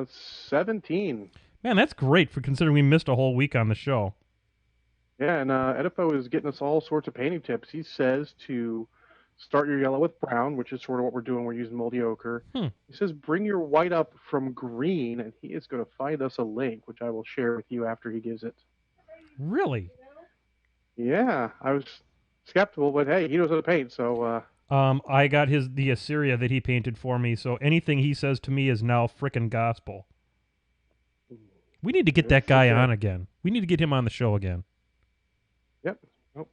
17. Man, that's great for considering we missed a whole week on the show. Yeah, and Edifo is getting us all sorts of painting tips. He says to start your yellow with brown, which is sort of what we're doing. We're using moldy ochre. He says bring your white up from green, and he is going to find us a link, which I will share with you after he gives it. Really? Yeah, I was skeptical, but hey, he knows how to paint, so... I got the Assyria that he painted for me, so anything he says to me is now frickin' gospel. We need to get that guy on again. We need to get him on the show again. Yep. Oh,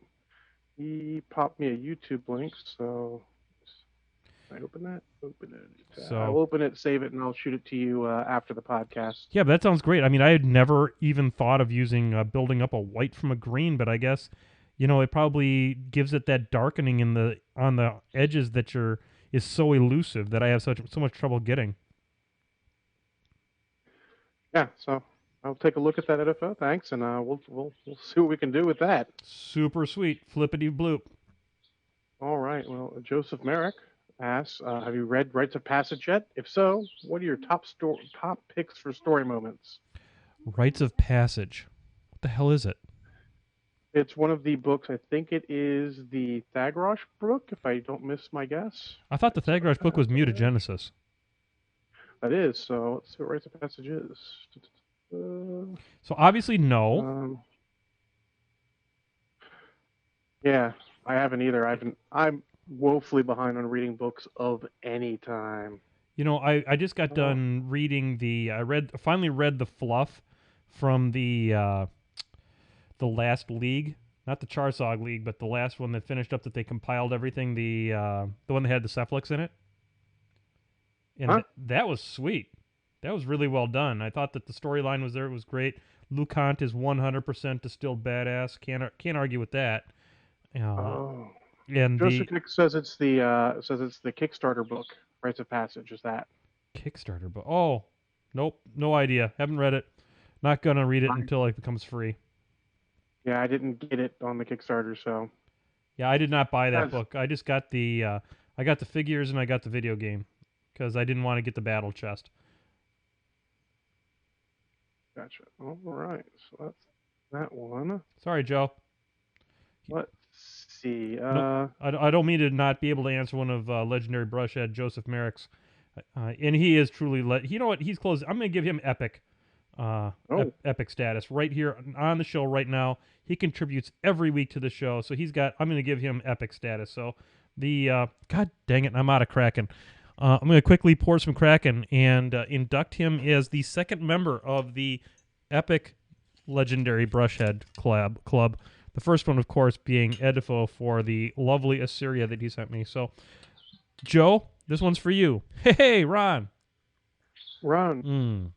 he popped me a YouTube link, so can I open that? Open it. So I'll open it, save it, and I'll shoot it to you after the podcast. Yeah, but that sounds great. I mean, I had never even thought of using building up a white from a green, but I guess it probably gives it that darkening on the edges that is so elusive that I have so much trouble getting. Yeah, so I'll take a look at that Edifo. Thanks, and we'll see what we can do with that. Super sweet, flippity bloop. All right. Well, Joseph Merrick asks, have you read Rites of Passage yet? If so, what are your top picks for story moments? Rites of Passage. What the hell is it? It's one of the books. I think it is the Thagrosh book, if I don't miss my guess. I thought the Thagrosh book was Mutagenesis. That is. So let's see what Rites of Passage is. So obviously no. Yeah, I haven't either. I'm woefully behind on reading books of any time. I just got done reading finally read the fluff from the last league, not the Charsog League, but the last one that finished up that they compiled everything, the one that had the Cephalix in it. And that was sweet. That was really well done. I thought that the storyline was there. It was great. Lucant is 100% distilled badass. Can't argue with that. And Joseph Nick says it's the Kickstarter book, Rites of Passage. Is that Kickstarter book? Oh, nope, no idea. Haven't read it. Not gonna read it until it becomes free. Yeah, I didn't get it on the Kickstarter, so. Yeah, I did not buy that That's- book. I just got the I got the figures and I got the video game because I didn't want to get the battle chest. Gotcha. All right, so that's that one. Sorry, Joe. Let's see. No, I don't mean to not be able to answer one of legendary brushhead Joseph Merrick's, and he is truly. You know what? He's close. I'm gonna give him epic, epic status right here on the show right now. He contributes every week to the show, so he's got. I'm gonna give him epic status. So the God dang it, I'm out of Kraken. I'm gonna quickly pour some Kraken and induct him as the second member of the epic legendary brushhead club. The first one, of course, being Edifo for the lovely Assyria that he sent me. So, Joe, this one's for you. Hey, Ron. Ron.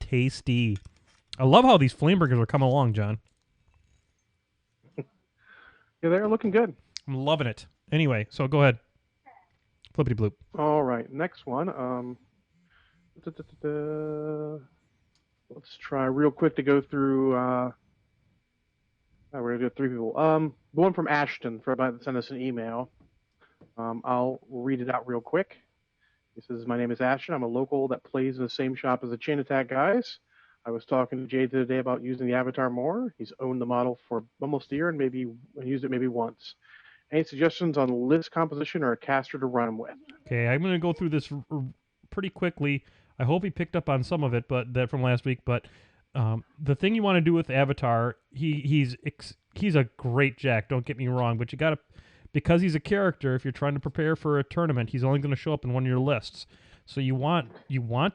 Tasty. I love how these flame burgers are coming along, John. Yeah, they're looking good. I'm loving it. Anyway, so go ahead. Flippity bloop. All right, next one. Let's try real quick to go through. We're gonna do 3 people. The one from Ashton that sent us an email. I'll read it out real quick. He says, "My name is Ashton. I'm a local that plays in the same shop as the Chain Attack guys. I was talking to Jay the other day about using the avatar more. He's owned the model for almost a year and used it maybe once. Any suggestions on list composition or a caster to run with?" Okay, I'm going to go through this pretty quickly. I hope he picked up on some of it, but that from last week. But the thing you want to do with Avatar, he's a great Jack. Don't get me wrong, but you got to, because he's a character. If you're trying to prepare for a tournament, he's only going to show up in one of your lists. So you want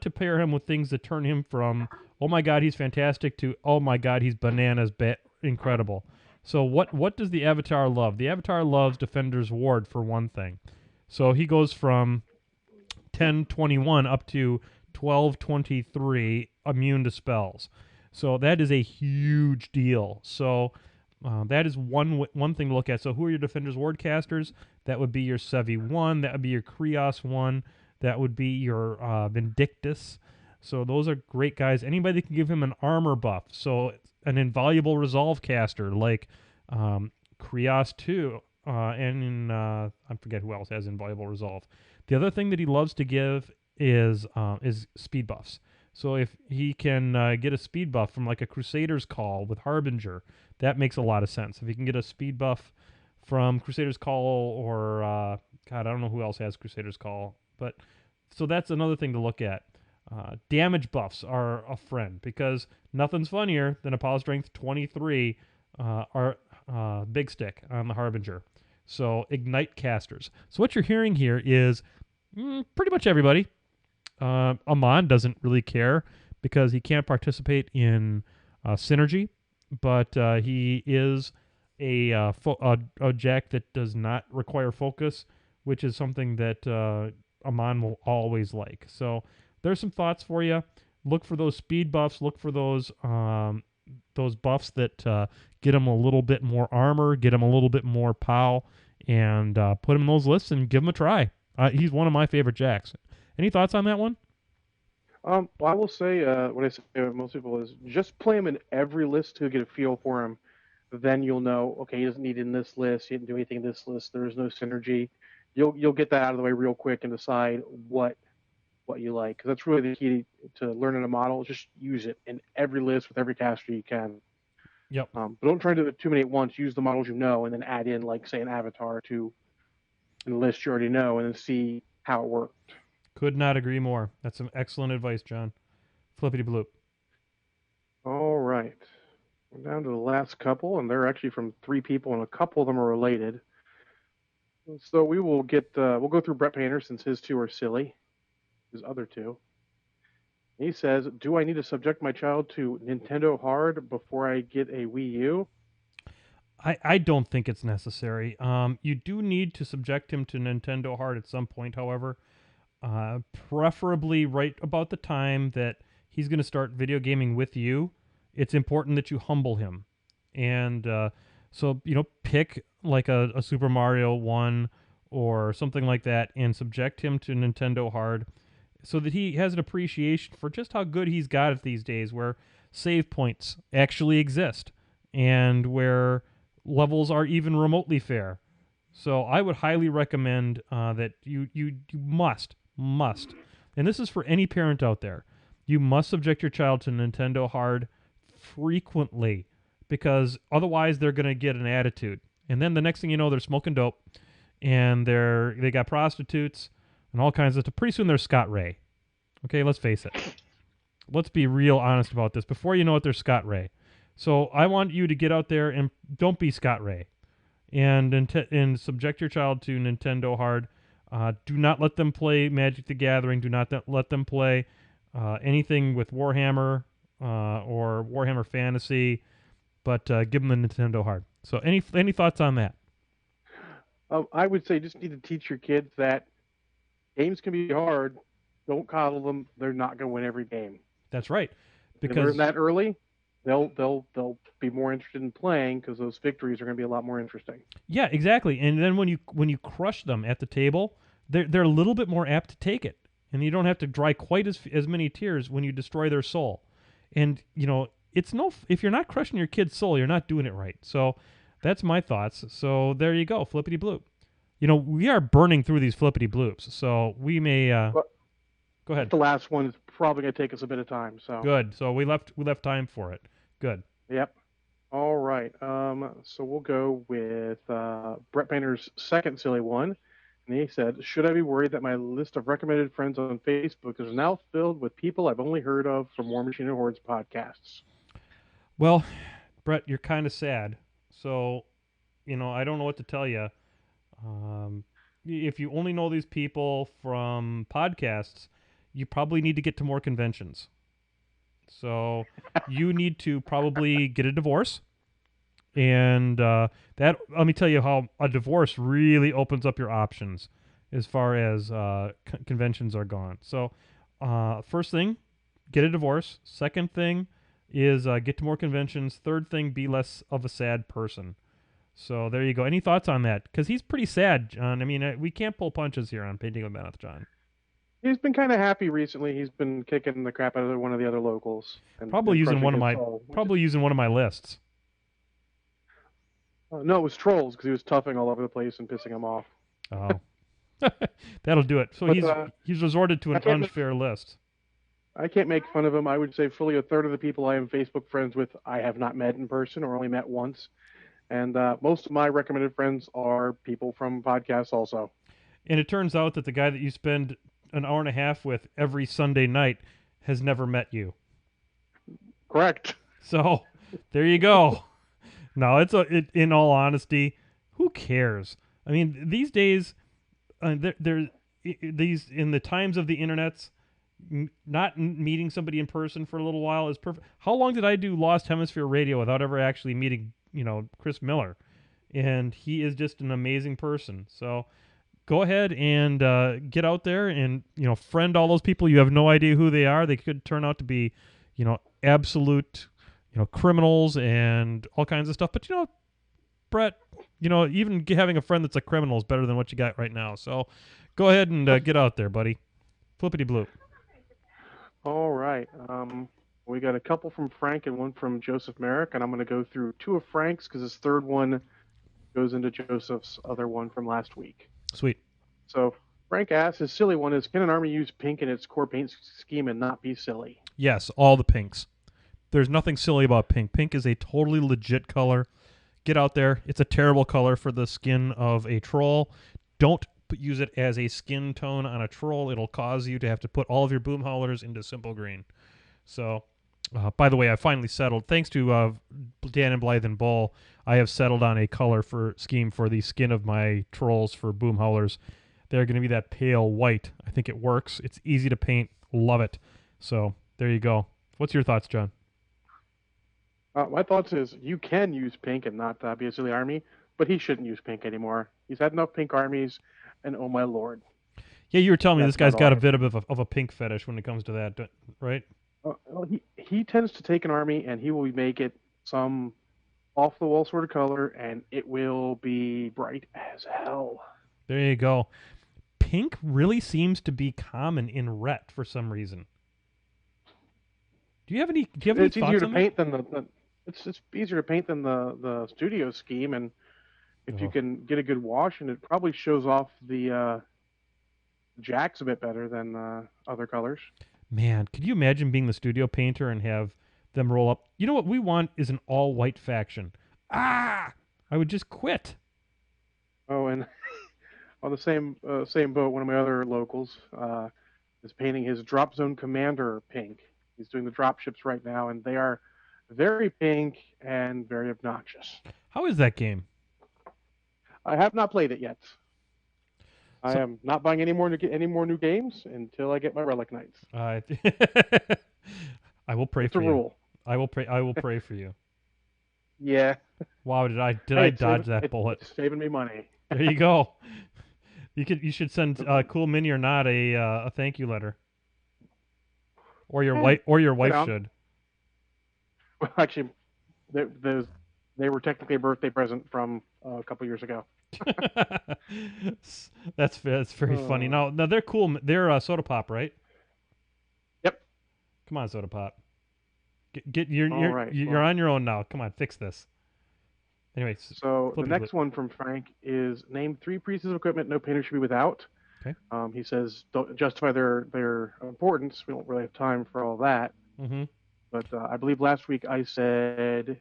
to pair him with things that turn him from, oh my God, he's fantastic, to, oh my God, he's bananas, incredible. So what does the Avatar love? The Avatar loves Defender's Ward for one thing. So he goes from 10/21 up to 12/23 immune to spells. So that is a huge deal. So that is one thing to look at. So who are your Defender's Ward casters? That would be your Sevi 1. That would be your Krios 1. That would be your Vindictus. So those are great guys. Anybody that can give him an armor buff. So an invaluable resolve caster like Krios 2. And I forget who else has invaluable resolve. The other thing that he loves to give is speed buffs. So if he can get a speed buff from like a Crusader's Call with Harbinger, that makes a lot of sense. If he can get a speed buff from Crusader's Call or God, I don't know who else has Crusader's Call, but so that's another thing to look at. Damage buffs are a friend because nothing's funnier than a power strength 23 big stick on the Harbinger. So ignite casters. So what you're hearing here is pretty much everybody. Amon doesn't really care because he can't participate in synergy, but he is a Jack that does not require focus, which is something that Amon will always like. So there's some thoughts for you. Look for those speed buffs. Look for those buffs that get him a little bit more armor, get him a little bit more POW, and put him in those lists and give him a try. He's one of my favorite Jacks. Any thoughts on that one? Well, I will say what I say to most people is just play him in every list to get a feel for him. Then you'll know, okay, he doesn't need it in this list. He didn't do anything in this list. There is no synergy. You'll get that out of the way real quick and decide what you like. Because that's really the key to learning a model. Just use it in every list with every caster you can. Yep. But don't try to do it too many at once. Use the models you know and then add in, like, say, an avatar to the list you already know and then see how it worked. Could not agree more. That's some excellent advice, John. Flippity bloop. All right. We're down to the last couple, and they're actually from 3 people, and a couple of them are related. So we will we'll go through Brett Painter since his 2 are silly. His other 2. He says, "Do I need to subject my child to Nintendo Hard before I get a Wii U?" I don't think it's necessary. You do need to subject him to Nintendo Hard at some point, however. Preferably right about the time that he's going to start video gaming with you. It's important that you humble him. And so, pick like a Super Mario 1 or something like that and subject him to Nintendo Hard. so that he has an appreciation for just how good he's got it these days, where save points actually exist and where levels are even remotely fair. So I would highly recommend that you must, and this is for any parent out there, you must subject your child to Nintendo Hard frequently, because otherwise they're going to get an attitude. And then the next thing you know, they're smoking dope, and they got prostitutes and all kinds of stuff. Pretty soon they're Scott Ray. Okay, let's face it. Let's be real honest about this. Before you know it, they're Scott Ray. So I want you to get out there and don't be Scott Ray, and subject your child to Nintendo Hard. Do not let them play Magic the Gathering. Do not let them play anything with Warhammer or Warhammer Fantasy, but give them the Nintendo Hard. So any thoughts on that? I would say just need to teach your kids that games can be hard. Don't coddle them. They're not going to win every game. That's right. Because if they learn that early, they'll be more interested in playing, because those victories are going to be a lot more interesting. Yeah, exactly. And then when you crush them at the table, they're a little bit more apt to take it, and you don't have to dry quite as many tears when you destroy their soul. And if you're not crushing your kid's soul, you're not doing it right. So that's my thoughts. So there you go, flippity bloop. We are burning through these flippity bloops, so we may. Go ahead. The last one is probably going to take us a bit of time. So good. So we left time for it. Good. Yep. All right. So we'll go with Brett Painter's second silly one. And he said, should I be worried that my list of recommended friends on Facebook is now filled with people I've only heard of from War Machine and Hordes podcasts? Well, Brett, you're kind of sad. So, I don't know what to tell you. If you only know these people from podcasts, you probably need to get to more conventions. So you need to probably get a divorce. And that, let me tell you how a divorce really opens up your options as far as conventions are gone. So first thing, get a divorce. Second thing is get to more conventions. Third thing, be less of a sad person. So there you go. Any thoughts on that? Because he's pretty sad, John. I mean, we can't pull punches here on Painting with Bennett, John. He's been kind of happy recently. He's been kicking the crap out of one of the other locals. Probably using one of my lists. No, it was Trolls, because he was toughing all over the place and pissing him off. Oh, that'll do it. So he's resorted to an unfair list. I can't make fun of him. I would say fully a third of the people I am Facebook friends with I have not met in person or only met once. And most of my recommended friends are people from podcasts also. And it turns out that the guy that you spend an hour and a half with every Sunday night has never met you. Correct. So there you go. No, in all honesty, who cares? I mean, these days, these in the times of the internets, not meeting somebody in person for a little while is perfect. How long did I do Lost Hemisphere Radio without ever actually meeting, Chris Miller? And he is just an amazing person. So go ahead and get out there and, friend all those people. You have no idea who they are. They could turn out to be, absolute, criminals and all kinds of stuff. But, Brett, even having a friend that's a criminal is better than what you got right now. So go ahead and get out there, buddy. Flippity bloop. All right. We got a couple from Frank and one from Joseph Merrick, and I'm going to go through two of Frank's because his third one goes into Joseph's other one from last week. Sweet. So Frank asks, his silly one is, can an army use pink in its core paint scheme and not be silly? Yes, all the pinks. There's nothing silly about pink. Pink is a totally legit color. Get out there. It's a terrible color for the skin of a troll. Don't use it as a skin tone on a troll. It'll cause you to have to put all of your boom howlers into simple green. So, by the way, I finally settled. Thanks to Dan and Blythe and Bull, I have settled on a color scheme for the skin of my trolls for boom howlers. They're going to be that pale white. I think it works. It's easy to paint. Love it. So there you go. What's your thoughts, John? My thoughts is you can use pink and not be a silly army, but he shouldn't use pink anymore. He's had enough pink armies, and oh my lord. Yeah, you were telling me this guy's got a bit of a pink fetish when it comes to that, right? Well, he tends to take an army and he will make it some off-the-wall sort of color, and it will be bright as hell. There you go. pink really seems to be common in Rhett for some reason. Do you have any It's thoughts easier to on paint than it's easier to paint than the studio scheme, and if you Oh. can get a good wash, and it probably shows off the jacks a bit better than other colors. Man, could you imagine being the studio painter and have them roll up? You know what we want is an all-white faction. Ah! I would just quit. Oh, and on the same boat, one of my other locals is painting his drop zone commander pink. He's doing the drop ships right now, and they are very pink and very obnoxious. How is that game? I have not played it yet. I So, am not buying any more new games until I get my Relic Knights. I will pray It's for a you. rule. I will pray. I will pray for you. Yeah. Wow, did I Hey, dodge that bullet? It's saving me money. There you go. You should send Cool Mini or not a thank you letter, or your wife know. should. Well, actually, they were technically a birthday present from a couple years ago. That's very funny. Now they're cool. They're Soda Pop, right? Yep. Come on, Soda Pop. All right. You're on your own now. Come on, fix this. Anyway, So the next one from Frank is name 3 pieces of equipment no painter should be without. Okay. He says don't justify their importance. We don't really have time for all that. Mm-hmm. But I believe last week I said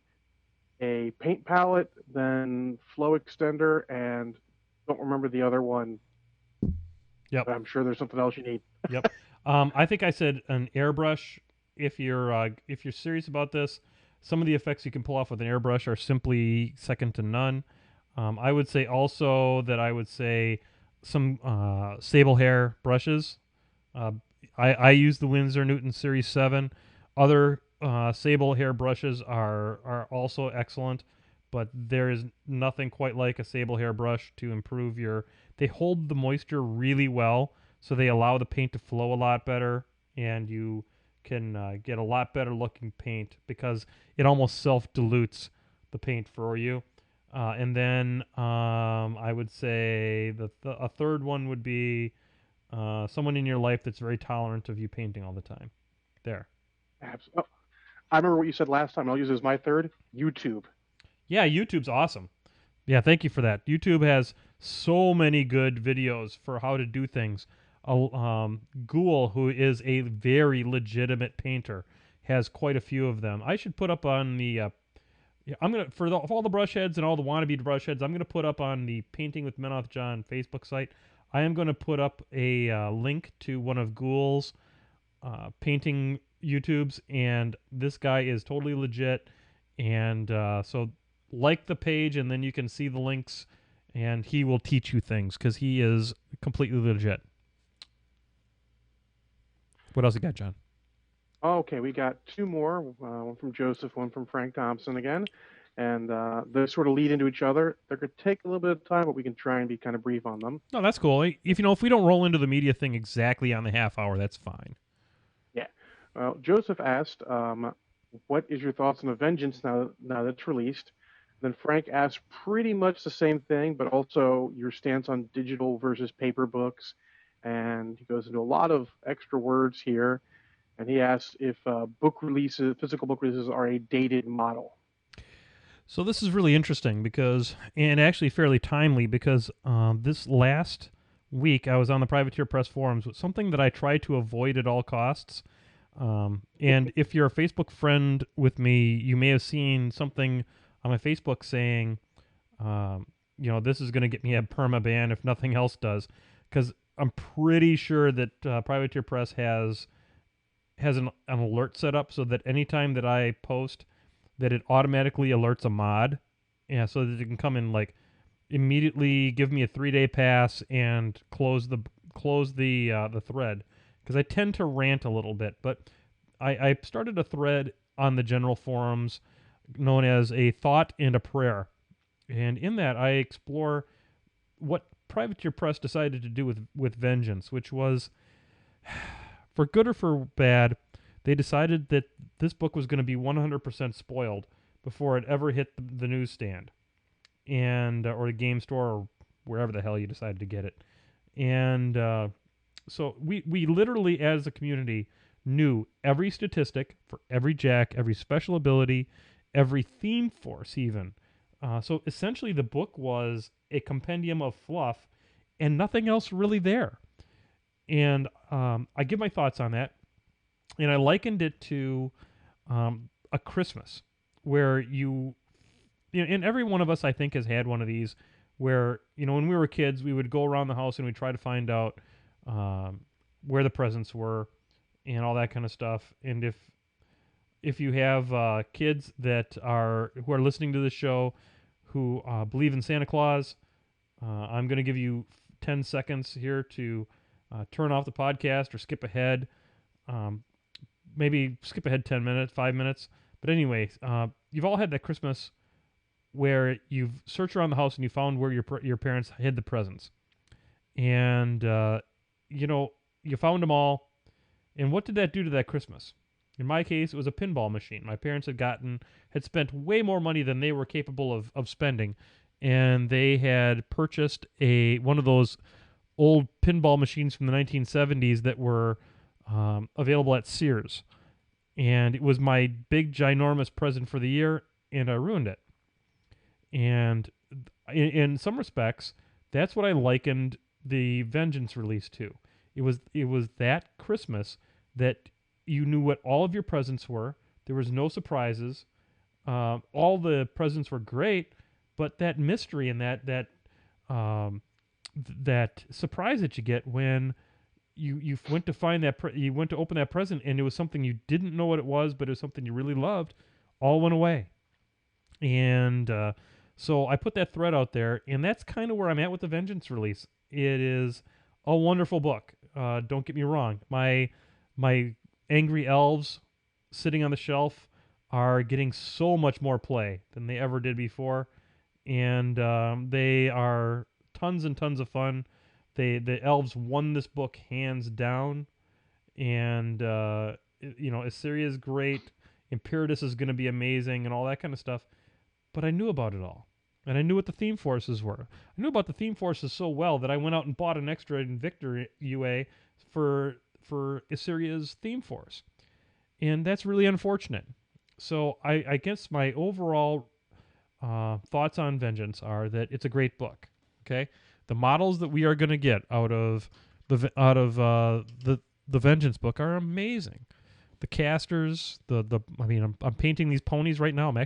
a paint palette, then flow extender, and don't remember the other one. Yep. But I'm sure there's something else you need. Yep. I think I said an airbrush. If you're serious about this, some of the effects you can pull off with an airbrush are simply second to none. I would say also that I would say some sable hair brushes. I use the Winsor Newton Series 7. Other sable hair brushes are also excellent, but there is nothing quite like a sable hair brush to improve your... They hold the moisture really well, so they allow the paint to flow a lot better, and you can get a lot better looking paint because it almost self-dilutes the paint for you. And then I would say a third one would be someone in your life that's very tolerant of you painting all the time. There. Absolutely. I remember what you said last time. I'll use it as my third. YouTube. Yeah, YouTube's awesome. Yeah, thank you for that. YouTube has so many good videos for how to do things. Ghoul, who is a very legitimate painter, has quite a few of them. I should put up on the... I'm gonna for all the brush heads and all the wannabe brush heads. I'm gonna put up on the Painting with Menoth John Facebook site. I am gonna put up a link to one of Ghoul's painting YouTubes, and this guy is totally legit. And so like the page, and then you can see the links, and he will teach you things because he is completely legit. What else you got, John? Okay, we got 2 more. One from Joseph, one from Frank Thompson again. And they sort of lead into each other. They're going to take a little bit of time, but we can try and be kind of brief on them. No, that's cool. If we don't roll into the media thing exactly on the half hour, that's fine. Yeah. Well, Joseph asked, what is your thoughts on Avengance now that it's released? Then Frank asked pretty much the same thing, but also your stance on digital versus paper books. And he goes into a lot of extra words here. And he asks if physical book releases are a dated model. So this is really interesting and actually fairly timely, because this last week I was on the Privateer Press forums with something that I try to avoid at all costs. And if you're a Facebook friend with me, you may have seen something on my Facebook saying, this is going to get me a perma ban if nothing else does, because I'm pretty sure that Privateer Press has an alert set up so that anytime that I post, that it automatically alerts a mod, so that it can come in like immediately give me a 3-day pass and close the thread, because I tend to rant a little bit. But I started a thread on the general forums known as a thought and a prayer, and in that I explore what Privateer Press decided to do with Vengeance, which was, for good or for bad, they decided that this book was going to be 100% spoiled before it ever hit the newsstand, or the game store, or wherever the hell you decided to get it. And so we literally, as a community, knew every statistic for every Jack, every special ability, every theme force, even. So essentially, the book was a compendium of fluff and nothing else really there. And I give my thoughts on that. And I likened it to a Christmas where and every one of us, I think, has had one of these where, when we were kids, we would go around the house and we'd try to find out where the presents were and all that kind of stuff. And if you have kids who are listening to this show who believe in Santa Claus, I'm going to give you 10 seconds here to turn off the podcast or skip ahead. Maybe skip ahead 10 minutes, 5 minutes. But anyway, you've all had that Christmas where you've searched around the house and you found where your parents hid the presents. And, you found them all. And what did that do to that Christmas? In my case, it was a pinball machine. My parents had spent way more money than they were capable of spending. And they had purchased one of those old pinball machines from the 1970s that were available at Sears. And it was my big, ginormous present for the year, and I ruined it. And in some respects, that's what I likened the Vengeance release to. It was that Christmas that you knew what all of your presents were. There was no surprises. All the presents were great, but that mystery and that surprise that you get when you went to find you went to open that present and it was something you didn't know what it was, but it was something you really loved, all went away. And so I put that thread out there, and that's kind of where I'm at with the Vengeance release. It is a wonderful book. Don't get me wrong. My angry elves sitting on the shelf are getting so much more play than they ever did before, and they are tons and tons of fun. The elves won this book hands down, and Assyria is great. Imperatus is going to be amazing, and all that kind of stuff. But I knew about it all, and I knew what the theme forces were. I knew about the theme forces so well that I went out and bought an extra Invictor UA for Assyria's theme force, and that's really unfortunate. So I guess my overall thoughts on Vengeance are that it's a great book. Okay, the models that we are going to get out of the Vengeance book are amazing. The casters, I'm painting these ponies right now. I'm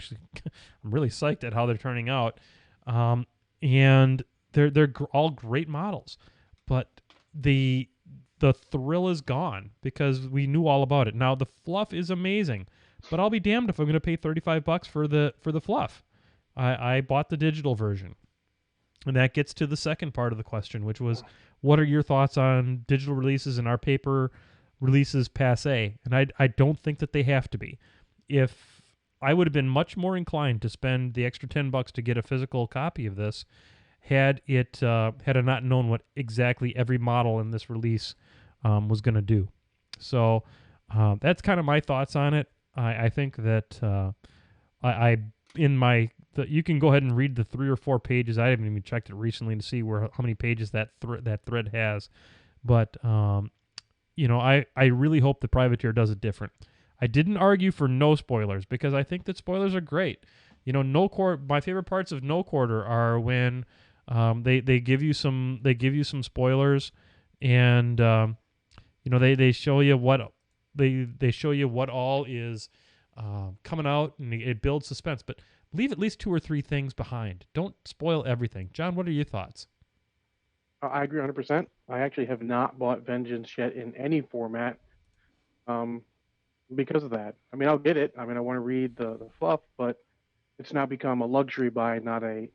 really psyched at how they're turning out, and they're all great models, but the thrill is gone because we knew all about it. Now the fluff is amazing, but I'll be damned if I'm going to pay $35 for the fluff. I bought the digital version, and that gets to the second part of the question, which was, what are your thoughts on digital releases and our paper releases passe? And I don't think that they have to be. If I would have been much more inclined to spend the extra $10 to get a physical copy of this, had I not known what exactly every model in this release was going to do. So that's kind of my thoughts on it. I think that you can go ahead and read the 3 or 4 pages. I haven't even checked it recently to see how many pages that thread has, but I really hope the Privateer does it different. I didn't argue for no spoilers because I think that spoilers are great. My favorite parts of No Quarter are when they give you some spoilers, and they show you what they show you what all is coming out, and it builds suspense. But leave at least 2 or 3 things behind. Don't spoil everything. John, what are your thoughts? I agree 100%. I actually have not bought Vengeance yet in any format because of that. I mean, I'll get it. I mean, I want to read the fluff, but it's now become a luxury buy, not a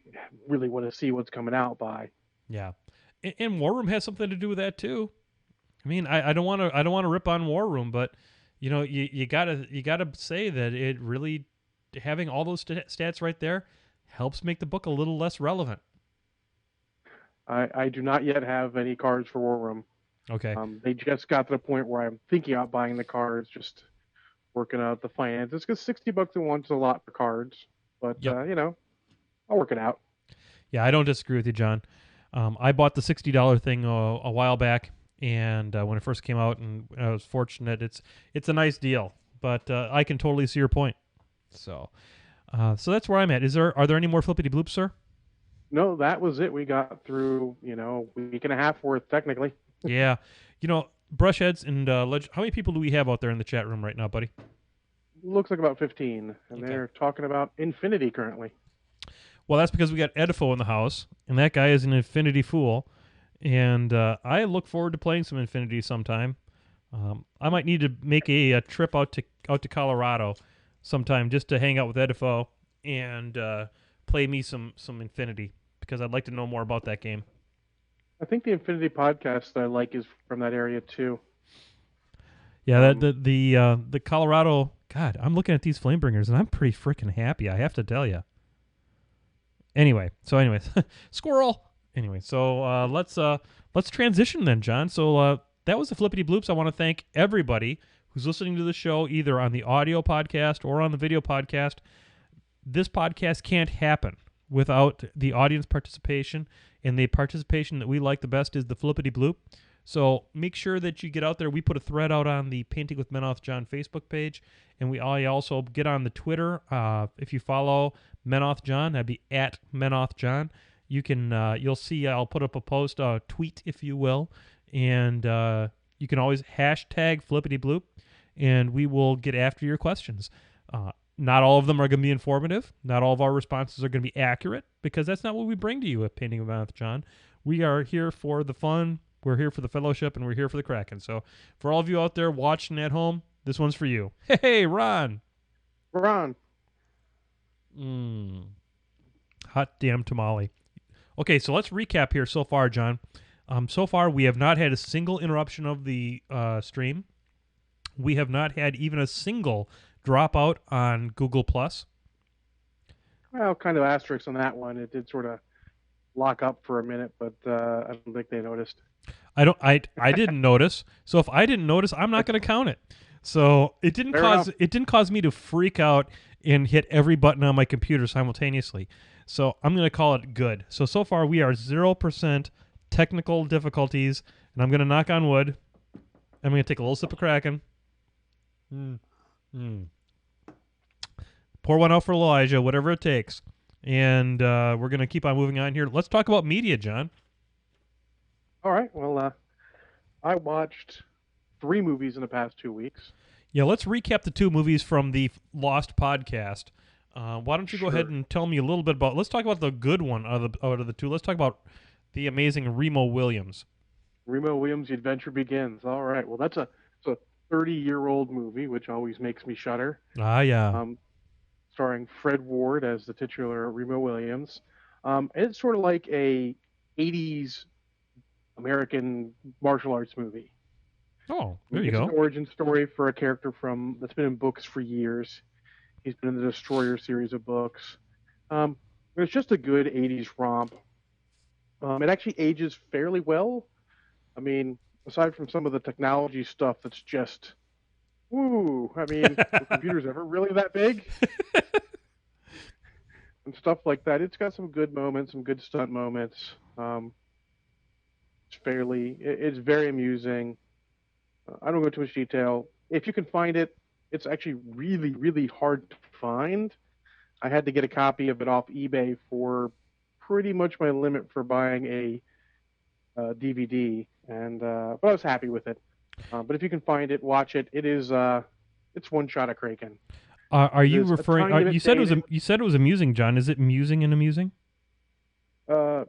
really want to see what's coming out buy. Yeah, and War Room has something to do with that too. I mean, I don't want to rip on War Room, but you gotta say that it really, having all those stats right there helps make the book a little less relevant. I do not yet have any cards for War Room. Okay. They just got to the point where I'm thinking about buying the cards, just working out the finances, because $60 a month is a lot for cards. But, yep. I'll work it out. Yeah, I don't disagree with you, John. I bought the $60 thing a while back, and when it first came out, and I was fortunate. It's a nice deal, but I can totally see your point. So that's where I'm at. Are there any more flippity bloops, sir? No, that was it. We got through, a week and a half worth, technically. Yeah. Brushheads and how many people do we have out there in the chat room right now, buddy? Looks like about 15, and Okay. they're talking about Infinity currently. Well, that's because we got Edifo in the house, and that guy is an Infinity fool. And I look forward to playing some Infinity sometime. I might need to make a trip out to Colorado sometime just to hang out with Edifo and play me some Infinity because I'd like to know more about that game. I think the Infinity podcast that I like is from that area too. Yeah, the Colorado. God, I'm looking at these Flamebringers and I'm pretty freaking happy. I have to tell you. Anyway, squirrel. Anyway, so let's transition then, John. So that was the Flippity Bloops. I want to thank everybody who's listening to the show either on the audio podcast or on the video podcast. This podcast can't happen without the audience participation, and the participation that we like the best is the Flippity Bloop. So make sure that you get out there. We put a thread out on the Painting with Menoth John Facebook page, and I also get on the Twitter. If you follow Menoth John, that'd be at Menoth John. You can you'll see I'll put up a post, a tweet, if you will, and you can always hashtag Flippity Bloop, and we will get after your questions. Not all of them are going to be informative. Not all of our responses are going to be accurate because that's not what we bring to you at Painting with Menoth John. We are here for the fun. We're here for the fellowship, and we're here for the Kraken. So for all of you out there watching at home, this one's for you. Hey, Ron. Ron. Hot damn tamale. Okay, so let's recap here so far, John. So far, we have not had a single interruption of the stream. We have not had even a single dropout on Google+. Well, kind of asterisk on that one. It did sort of lock up for a minute, but I don't think they noticed. I didn't notice. So if I didn't notice, I'm not going to count it. So it didn't cause me to freak out and hit every button on my computer simultaneously. So I'm going to call it good. So far we are 0% technical difficulties, and I'm going to knock on wood. I'm going to take a little sip of Kraken. Pour one out for Elijah, whatever it takes. And we're going to keep on moving on here. Let's talk about media, John. All right. Well, I watched 3 movies in the past 2 weeks. Yeah, let's recap the 2 movies from the Lost podcast. Why don't you go ahead and tell me a little bit about... Let's talk about the good one out of the 2. Let's talk about the amazing Remo Williams. Remo Williams, The Adventure Begins. All right. Well, it's a 30-year-old movie, which always makes me shudder. Ah, yeah. Starring Fred Ward as the titular Remo Williams. It's sort of like a 80s American martial arts movie. Oh, there you go. It's an origin story for a character that's been in books for years. He's been in the Destroyer series of books. It's just a good 80s romp. It actually ages fairly well. I mean, aside from some of the technology stuff that's just, woo. I mean, the computer's ever really that big? And stuff like that. It's got some good moments, some good stunt moments. It's very amusing. I don't go into too much detail. If you can find it, it's actually really, really hard to find. I had to get a copy of it off eBay for pretty much my limit for buying a DVD, but I was happy with it. But if you can find it, watch it. It's one shot of Kraken. Are you referring? You said it was amusing, John. Is it musing and amusing? No,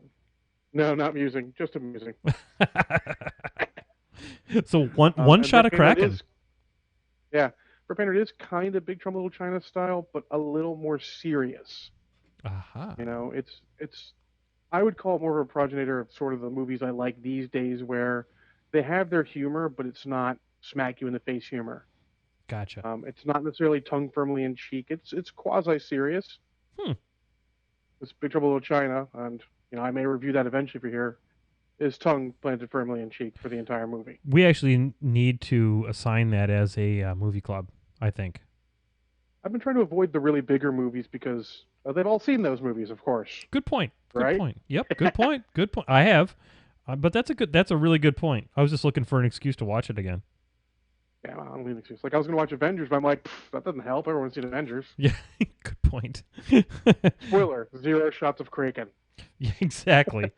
not amusing. Just amusing. So one shot of Kraken. For Painter, it is kind of Big Trouble in Little China style, but a little more serious. Aha. It's I would call it more of a progenitor of sort of the movies I like these days, where they have their humor, but it's not smack you in the face humor. Gotcha. It's not necessarily tongue firmly in cheek. It's quasi serious. It's Big Trouble in Little China, and I may review that eventually if you're here. Is tongue planted firmly in cheek for the entire movie. We actually need to assign that as a movie club, I think. I've been trying to avoid the really bigger movies because They've all seen those movies, of course, Good point. Good right? point. Yep. Good point. Good point. I have, but that's a really good point. I was just looking for an excuse to watch it again. Yeah, I don't need an excuse. Like I was going to watch Avengers, but I'm like, that doesn't help. Everyone's seen Avengers. Yeah. Good point. Spoiler: 0 shots of Kraken. Yeah, exactly.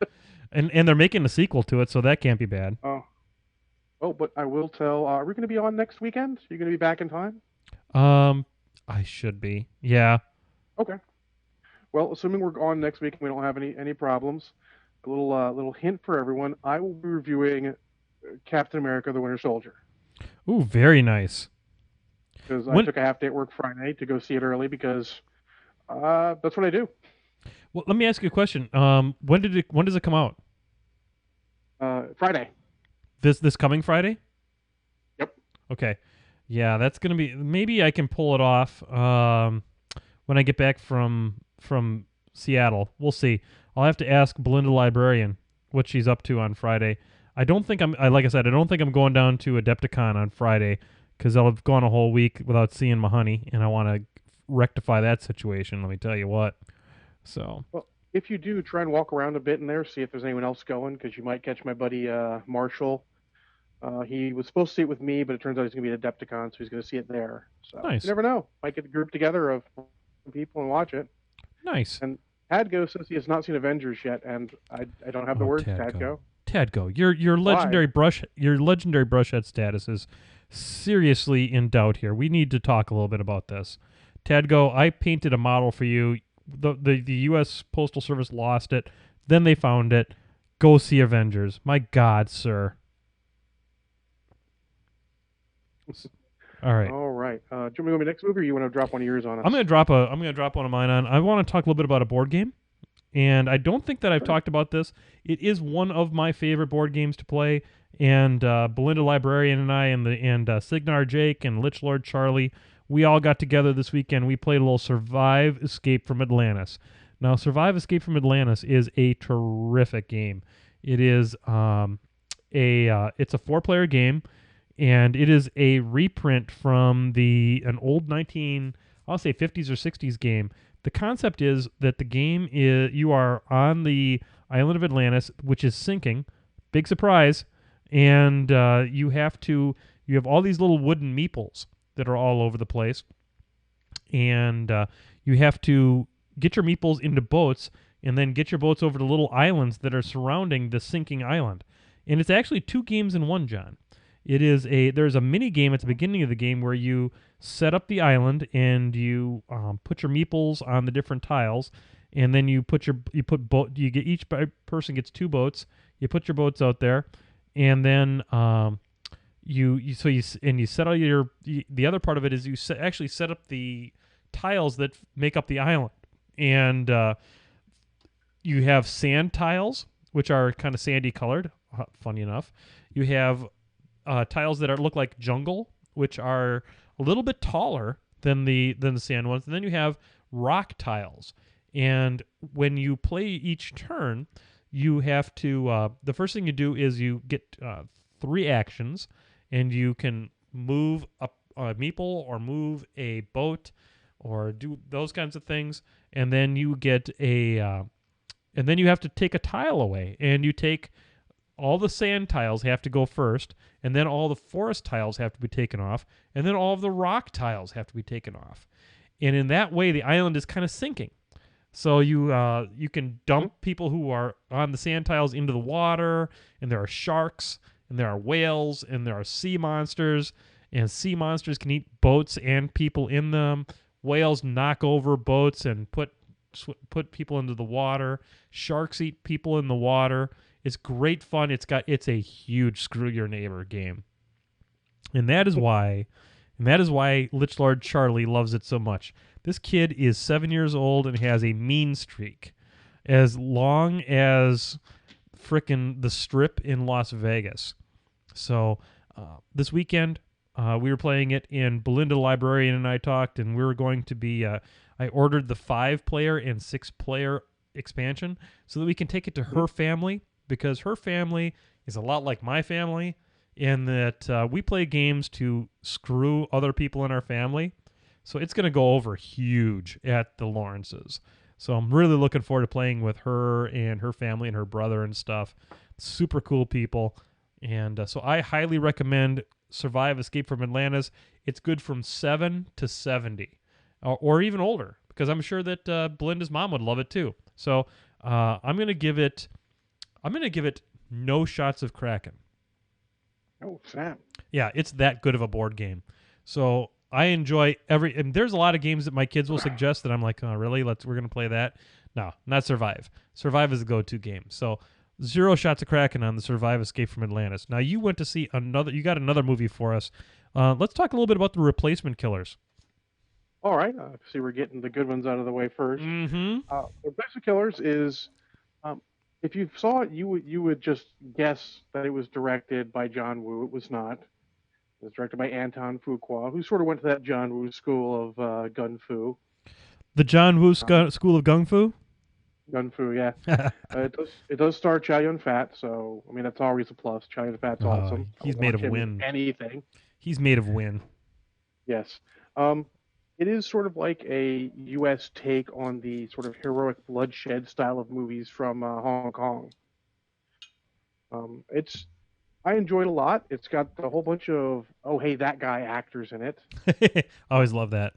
And they're making a sequel to it, so that can't be bad. Oh, but I will tell. Are we going to be on next weekend? You're going to be back in time? I should be. Yeah. Okay. Well, assuming we're on next week and we don't have any problems, a little hint for everyone. I will be reviewing Captain America: The Winter Soldier Ooh, very nice. because I took a half day at work Friday to go see it early because that's what I do. Well, let me ask you a question. When does it come out? Friday. This coming Friday? Yep. Okay. Yeah, that's gonna be. Maybe I can pull it off when I get back from Seattle. We'll see. I'll have to ask Belinda Librarian what she's up to on Friday. I don't think like I said, I don't think I'm going down to Adepticon on Friday because I'll have gone a whole week without seeing my honey, and I want to rectify that situation. Let me tell you what. So. Well, if you do, try and walk around a bit in there, see if there's anyone else going, because you might catch my buddy Marshall. He was supposed to see it with me, but it turns out he's going to be at Adepticon, so he's going to see it there. So Nice. You never know. Might get a group together of people and watch it. Nice. And Tadgo says he has not seen Avengers yet, and I don't have the words, Tadgo. Tadgo, your legendary brushhead status is seriously in doubt here. We need to talk a little bit about this. Tadgo, I painted a model for you. The U.S. Postal Service lost it. Then they found it. Go see Avengers. My God, sir. All right. All right. Do you want me to go to the next movie, or you want to drop one of yours on us? I'm gonna drop one of mine on. I want to talk a little bit about a board game, and I don't think that I've talked about this. It is one of my favorite board games to play, and Belinda Librarian and I and Signar Jake and Lich Lord Charlie, we all got together this weekend. We played a little Survive Escape from Atlantis. Now, Survive Escape from Atlantis is a terrific game. It is it's a 4-player game. And it is a reprint from an old 50s or 60s game. The concept is that the game is you are on the island of Atlantis, which is sinking. Big surprise. And you have all these little wooden meeples that are all over the place. And you have to get your meeples into boats and then get your boats over to little islands that are surrounding the sinking island. And it's actually 2 games in one, John. There's a mini game at the beginning of the game where you set up the island and you put your meeples on the different tiles, and then you get each person gets 2 boats. You put your boats out there, and then you set all the other part of it is you actually set up the tiles that make up the island, and you have sand tiles which are kind of sandy colored. Funny enough, you have tiles that look like jungle, which are a little bit taller than the sand ones. And then you have rock tiles. And when you play each turn, you have to the first thing you do is you get 3 actions, and you can move a meeple or move a boat or do those kinds of things. And then you get and then you have to take a tile away, and you take all the sand tiles have to go first, and then all the forest tiles have to be taken off, and then all of the rock tiles have to be taken off. And in that way, the island is kind of sinking. So you can dump people who are on the sand tiles into the water, and there are sharks, and there are whales, and there are sea monsters, and sea monsters can eat boats and people in them. Whales knock over boats and put people into the water. Sharks eat people in the water. It's great fun. It's a huge screw your neighbor game. And that is why Lich Lord Charlie loves it so much. This kid is 7 years old and has a mean streak. As long as frickin' the Strip in Las Vegas. So this weekend we were playing it, and Belinda Librarian and I talked, and we were going to be I ordered the 5-player and 6-player expansion so that we can take it to her family, because her family is a lot like my family in that we play games to screw other people in our family. So it's going to go over huge at the Lawrences. So I'm really looking forward to playing with her and her family and her brother and stuff. Super cool people. And so I highly recommend Survive Escape from Atlantis. It's good from 7 to 70 or even older, because I'm sure that Belinda's mom would love it too. So I'm going to give it no shots of Kraken. Oh, snap. Yeah, it's that good of a board game. So I enjoy and there's a lot of games that my kids will suggest that I'm like, oh, really? We're going to play that? No, not Survive. Survive is the go-to game. So 0 shots of Kraken on the Survive Escape from Atlantis. Now you went to see you got another movie for us. Let's talk a little bit about The Replacement Killers. All right. See, we're getting the good ones out of the way first. Mm-hmm. The Best of Killers is, if you saw it, you would just guess that it was directed by John Woo. It was not. It was directed by Anton Fuqua, who sort of went to that John Woo school of gun fu. The John Woo School of Gung Fu? Gun fu, yeah. It does star Chow Yun-fat, so I mean that's always a plus. Chow Yun-fat's awesome. He's made of win. Anything. He's made of win. Yes. It is sort of like a U.S. take on the sort of heroic bloodshed style of movies from Hong Kong. I enjoyed it a lot. It's got a whole bunch of hey that guy actors in it. I always love that.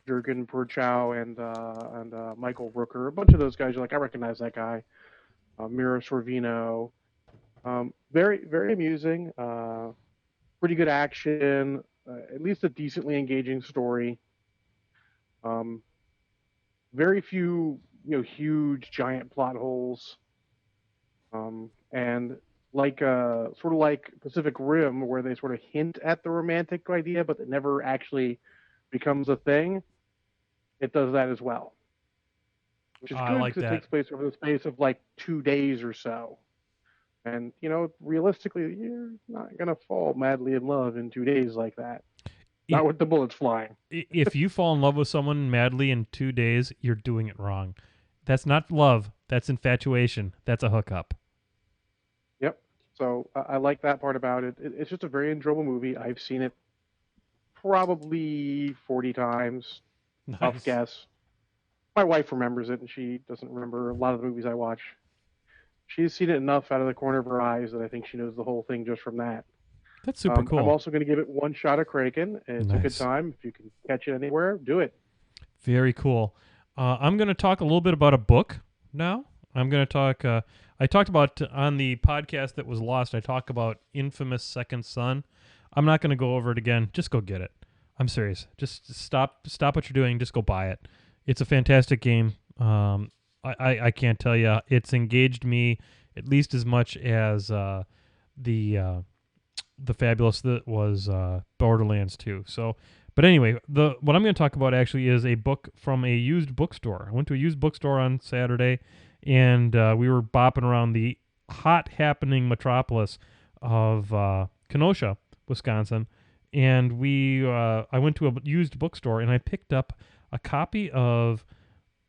Jurgen Perchow and Michael Rooker, a bunch of those guys. You're like, I recognize that guy. Mira Sorvino. Very very amusing. Pretty good action. At least a decently engaging story. Very few, huge giant plot holes. And like sort of like Pacific Rim, where they sort of hint at the romantic idea, but it never actually becomes a thing. It does that as well, which is good because it takes place over the space of like 2 days or so. And realistically, you're not gonna fall madly in love in 2 days like that. Not with the bullets flying. If you fall in love with someone madly in 2 days, you're doing it wrong. That's not love. That's infatuation. That's a hookup. Yep. So I like that part about it. It's just a very enjoyable movie. I've seen it probably 40 times. Nice. Tough guess. My wife remembers it, and she doesn't remember a lot of the movies I watch. She's seen it enough out of the corner of her eyes that I think she knows the whole thing just from that. That's super cool. I'm also going to give it 1 shot of Kraken. It's a good time. If you can catch it anywhere, do it. Very cool. I'm going to talk a little bit about a book now. I'm going to talk... I talked about on the podcast that was lost, I talked about Infamous Second Son. I'm not going to go over it again. Just go get it. I'm serious. Just stop what you're doing. Just go buy it. It's a fantastic game. I can't tell you. It's engaged me at least as much as the fabulous that was Borderlands 2. So, but anyway, what I'm going to talk about actually is a book from a used bookstore. I went to a used bookstore on Saturday, and we were bopping around the hot happening metropolis of Kenosha, Wisconsin, and I went to a used bookstore and I picked up a copy of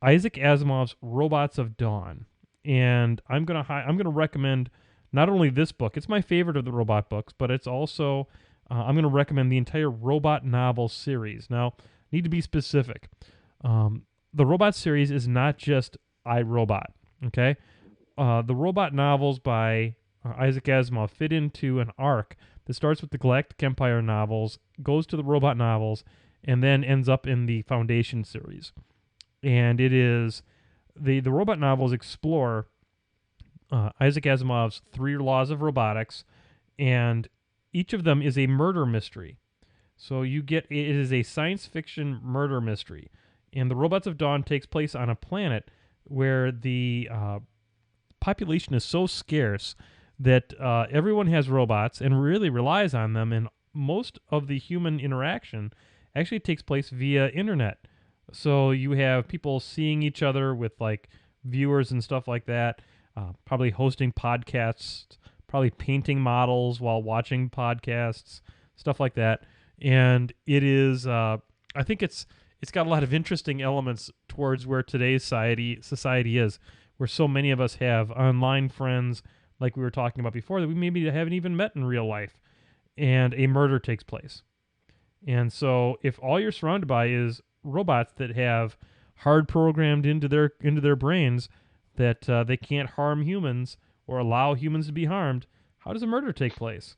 Isaac Asimov's Robots of Dawn, and I'm gonna recommend not only this book. It's my favorite of the robot books, but it's also I'm going to recommend the entire robot novel series. Now, need to be specific. The robot series is not just iRobot. Okay, the robot novels by Isaac Asimov fit into an arc that starts with the Galactic Empire novels, goes to the robot novels, and then ends up in the Foundation series. And it is the robot novels explore Isaac Asimov's 3 laws of robotics, and each of them is a murder mystery. So it is a science fiction murder mystery. And the Robots of Dawn takes place on a planet where the population is so scarce that everyone has robots and really relies on them, and most of the human interaction actually takes place via internet. So you have people seeing each other with like viewers and stuff like that, probably hosting podcasts, probably painting models while watching podcasts, stuff like that. And it is, I think it's got a lot of interesting elements towards where today's society is, where so many of us have online friends, like we were talking about before, that we maybe haven't even met in real life, and a murder takes place. And so if all you're surrounded by is robots that have hard programmed into their brains that they can't harm humans or allow humans to be harmed, how does a murder take place?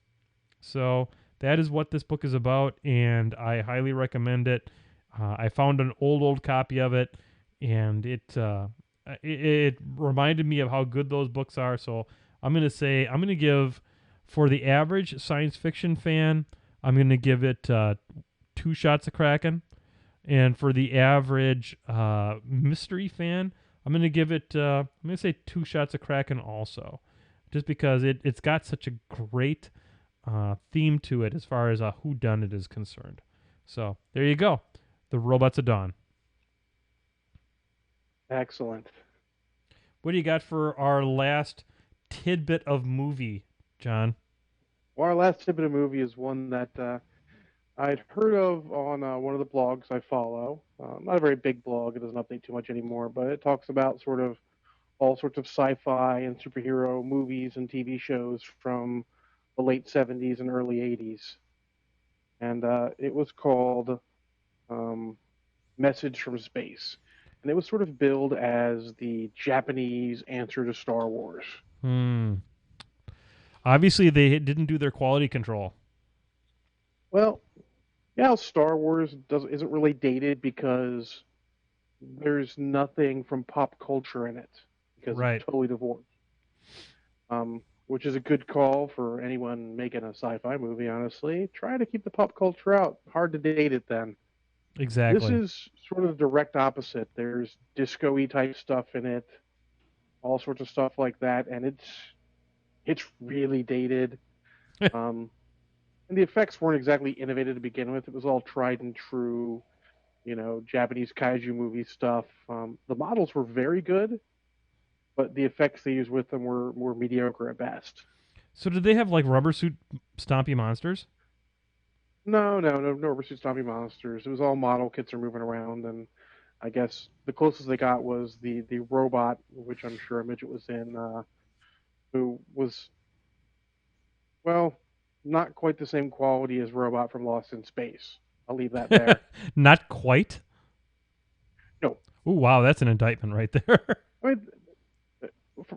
So that is what this book is about, and I highly recommend it. I found an old copy of it, and it reminded me of how good those books are. So I'm gonna give, for the average science fiction fan, I'm gonna give it 2 shots of Kraken, and for the average mystery fan, I'm gonna give it I'm gonna say 2 shots of Kraken also, just because it's got such a great theme to it as far as a whodunit is concerned. So there you go, The Robots of Dawn. Excellent. What do you got for our last tidbit of movie, John? Well, our last tidbit of movie is one that I'd heard of on one of the blogs I follow. Not a very big blog; it doesn't update too much anymore, but it talks about sort of all sorts of sci-fi and superhero movies and TV shows from the late 70s and early 80s. And it was called um, Message from Space. And it was sort of billed as the Japanese answer to Star Wars. Obviously, they didn't do their quality control. Well, yeah, Star Wars isn't really dated because there's nothing from pop culture in it because Right. it's totally divorced. Which is a good call for anyone making a sci-fi movie, honestly. Try to keep the pop culture out. Hard to date it then. This Exactly. is sort of the direct opposite. There's disco-y type stuff in it, all sorts of stuff like that, and it's really dated. Um, and the effects weren't exactly innovative to begin with. It was all tried and true, Japanese kaiju movie stuff. The models were very good, but the effects they used with them were mediocre at best. So did they have like rubber suit stompy monsters? No Overseas Zombie Monsters. It was all model kits are moving around, and I guess the closest they got was the robot, which I'm sure a midget was in, who was, well, not quite the same quality as Robot from Lost in Space. I'll leave that there. Not quite. No, Ooh, wow, that's an indictment right there. I mean,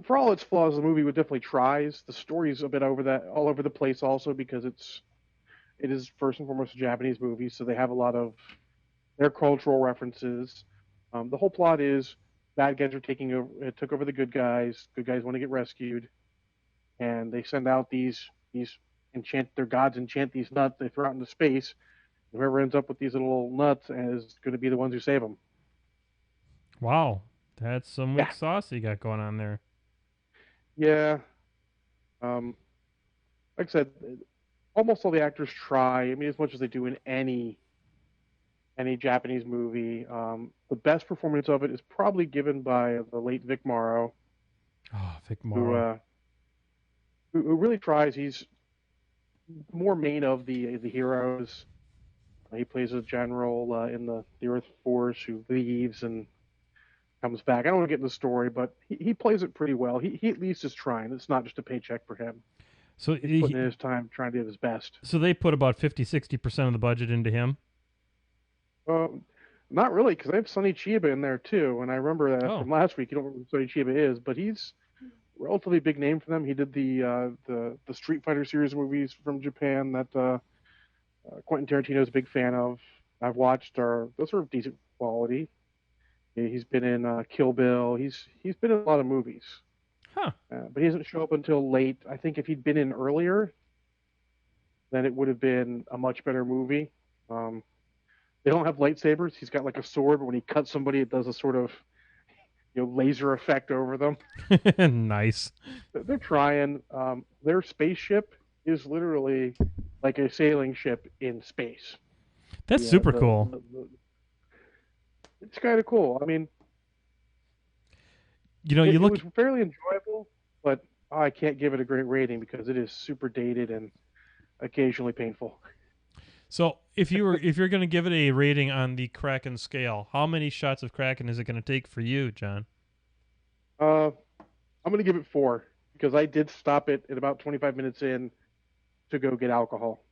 for all its flaws, the movie would definitely tries. The story's a bit all over the place, also because it is first and foremost a Japanese movie, so they have a lot of their cultural references. The whole plot is bad guys are taking over, took over the good guys. Good guys want to get rescued, and they send out these enchant their gods enchant these nuts. They throw out into space. Whoever ends up with these little nuts is going to be the ones who save them. Wow, that's some weak Yeah, sauce you got going on there. yeah. Um, like I said, almost all the actors try. I mean, as much as they do in any Japanese movie. The best performance of it is probably given by the late Vic Morrow, Oh, Vic who Morrow. uh, who really tries. He's more main of the heroes. He plays a general in the Earth Force who leaves and comes back. I don't want to get into the story, but he plays it pretty well. He at least is trying. It's not just a paycheck for him. So He's putting in his time trying to do his best. so they put about 50-60% of the budget into him. Um, Not really, because I have Sonny Chiba in there too, and I remember that Oh, from last week. You don't know who Sonny Chiba is, but he's relatively big name for them. He did the Street Fighter series movies from Japan that Quentin Tarantino is a big fan of. I've watched. Are those are of decent quality. He's been in Kill Bill. He's been in a lot of movies, huh. but he doesn't show up until late. I think if he'd been in earlier, then it would have been a much better movie. Um, they don't have lightsabers. He's got like a sword, but when he cuts somebody, it does a sort of laser effect over them. Nice. They're trying. Their spaceship is literally like a sailing ship in space. That's super cool. It's kind of cool. I mean, You it look. was fairly enjoyable, but I can't give it a great rating because it is super dated and occasionally painful. So if you're going to give it a rating on the Kraken scale, how many shots of Kraken is it going to take for you, John? Uh, I'm going to give it 4 because I did stop it at about 25 minutes in to go get alcohol.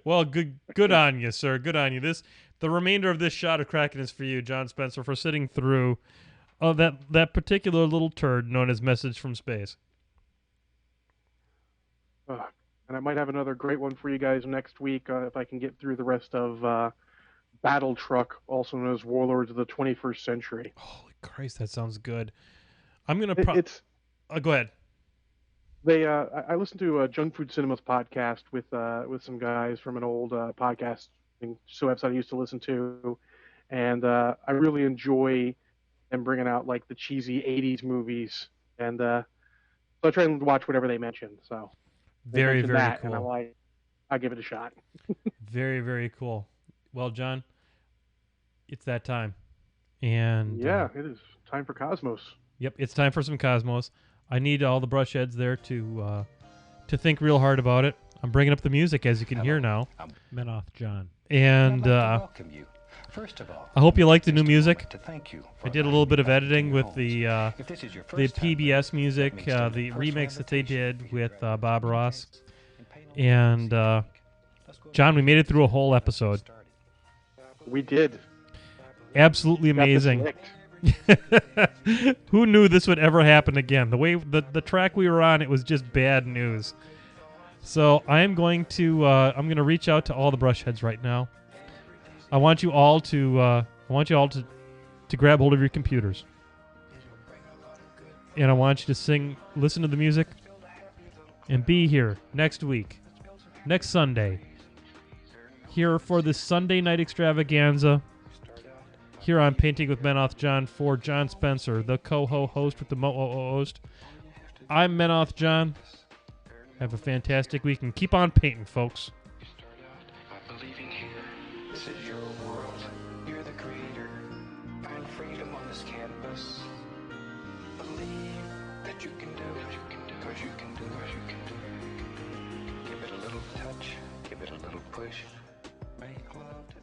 Well, good on you, sir. Good on you. The remainder of this shot of Kraken is for you, John Spencer, for sitting through that particular little turd known as Message from Space. And I might have another great one for you guys next week if I can get through the rest of Battle Truck, also known as Warlords of the 21st Century. Holy Christ, that sounds good. I'm gonna. Go ahead. I listened to a Junk Food Cinemas podcast with some guys from an old podcast website I used to listen to, and I really enjoy them bringing out like the cheesy '80s movies, and so I try and watch whatever they mention. So very cool. And I'm like, I'll give it a shot. Very, very cool. Well, John, it's that time, and yeah, it is time for Cosmos. Yep, it's time for some Cosmos. I need all the brush heads there to think real hard about it. I'm bringing up the music, as you can hear now. I'm MkII John. And welcome you. First of all, I hope you like the new music. to thank you I did a little bit of editing with the If this is your first time, PBS music, the remix that they did with Bob Ross. And John, we made it through a whole episode. We did. Absolutely amazing. Who knew this would ever happen again? The way the track we were on, it was just bad news. So I'm going to reach out to all the brush heads right now. I want you all to grab hold of your computers, and I want you to listen to the music, and be here next week, next Sunday, here for the Sunday night extravaganza. Here on Painting with MkII John for John Spencer, the co-host with the host. I'm MkII John. Have a fantastic week and keep on painting, folks. You start out by believing here. This is your world. You're the creator. Find freedom on this canvas. Believe that you can do it. Cause you can do it. Give it a little touch. Give it a little push. Make love to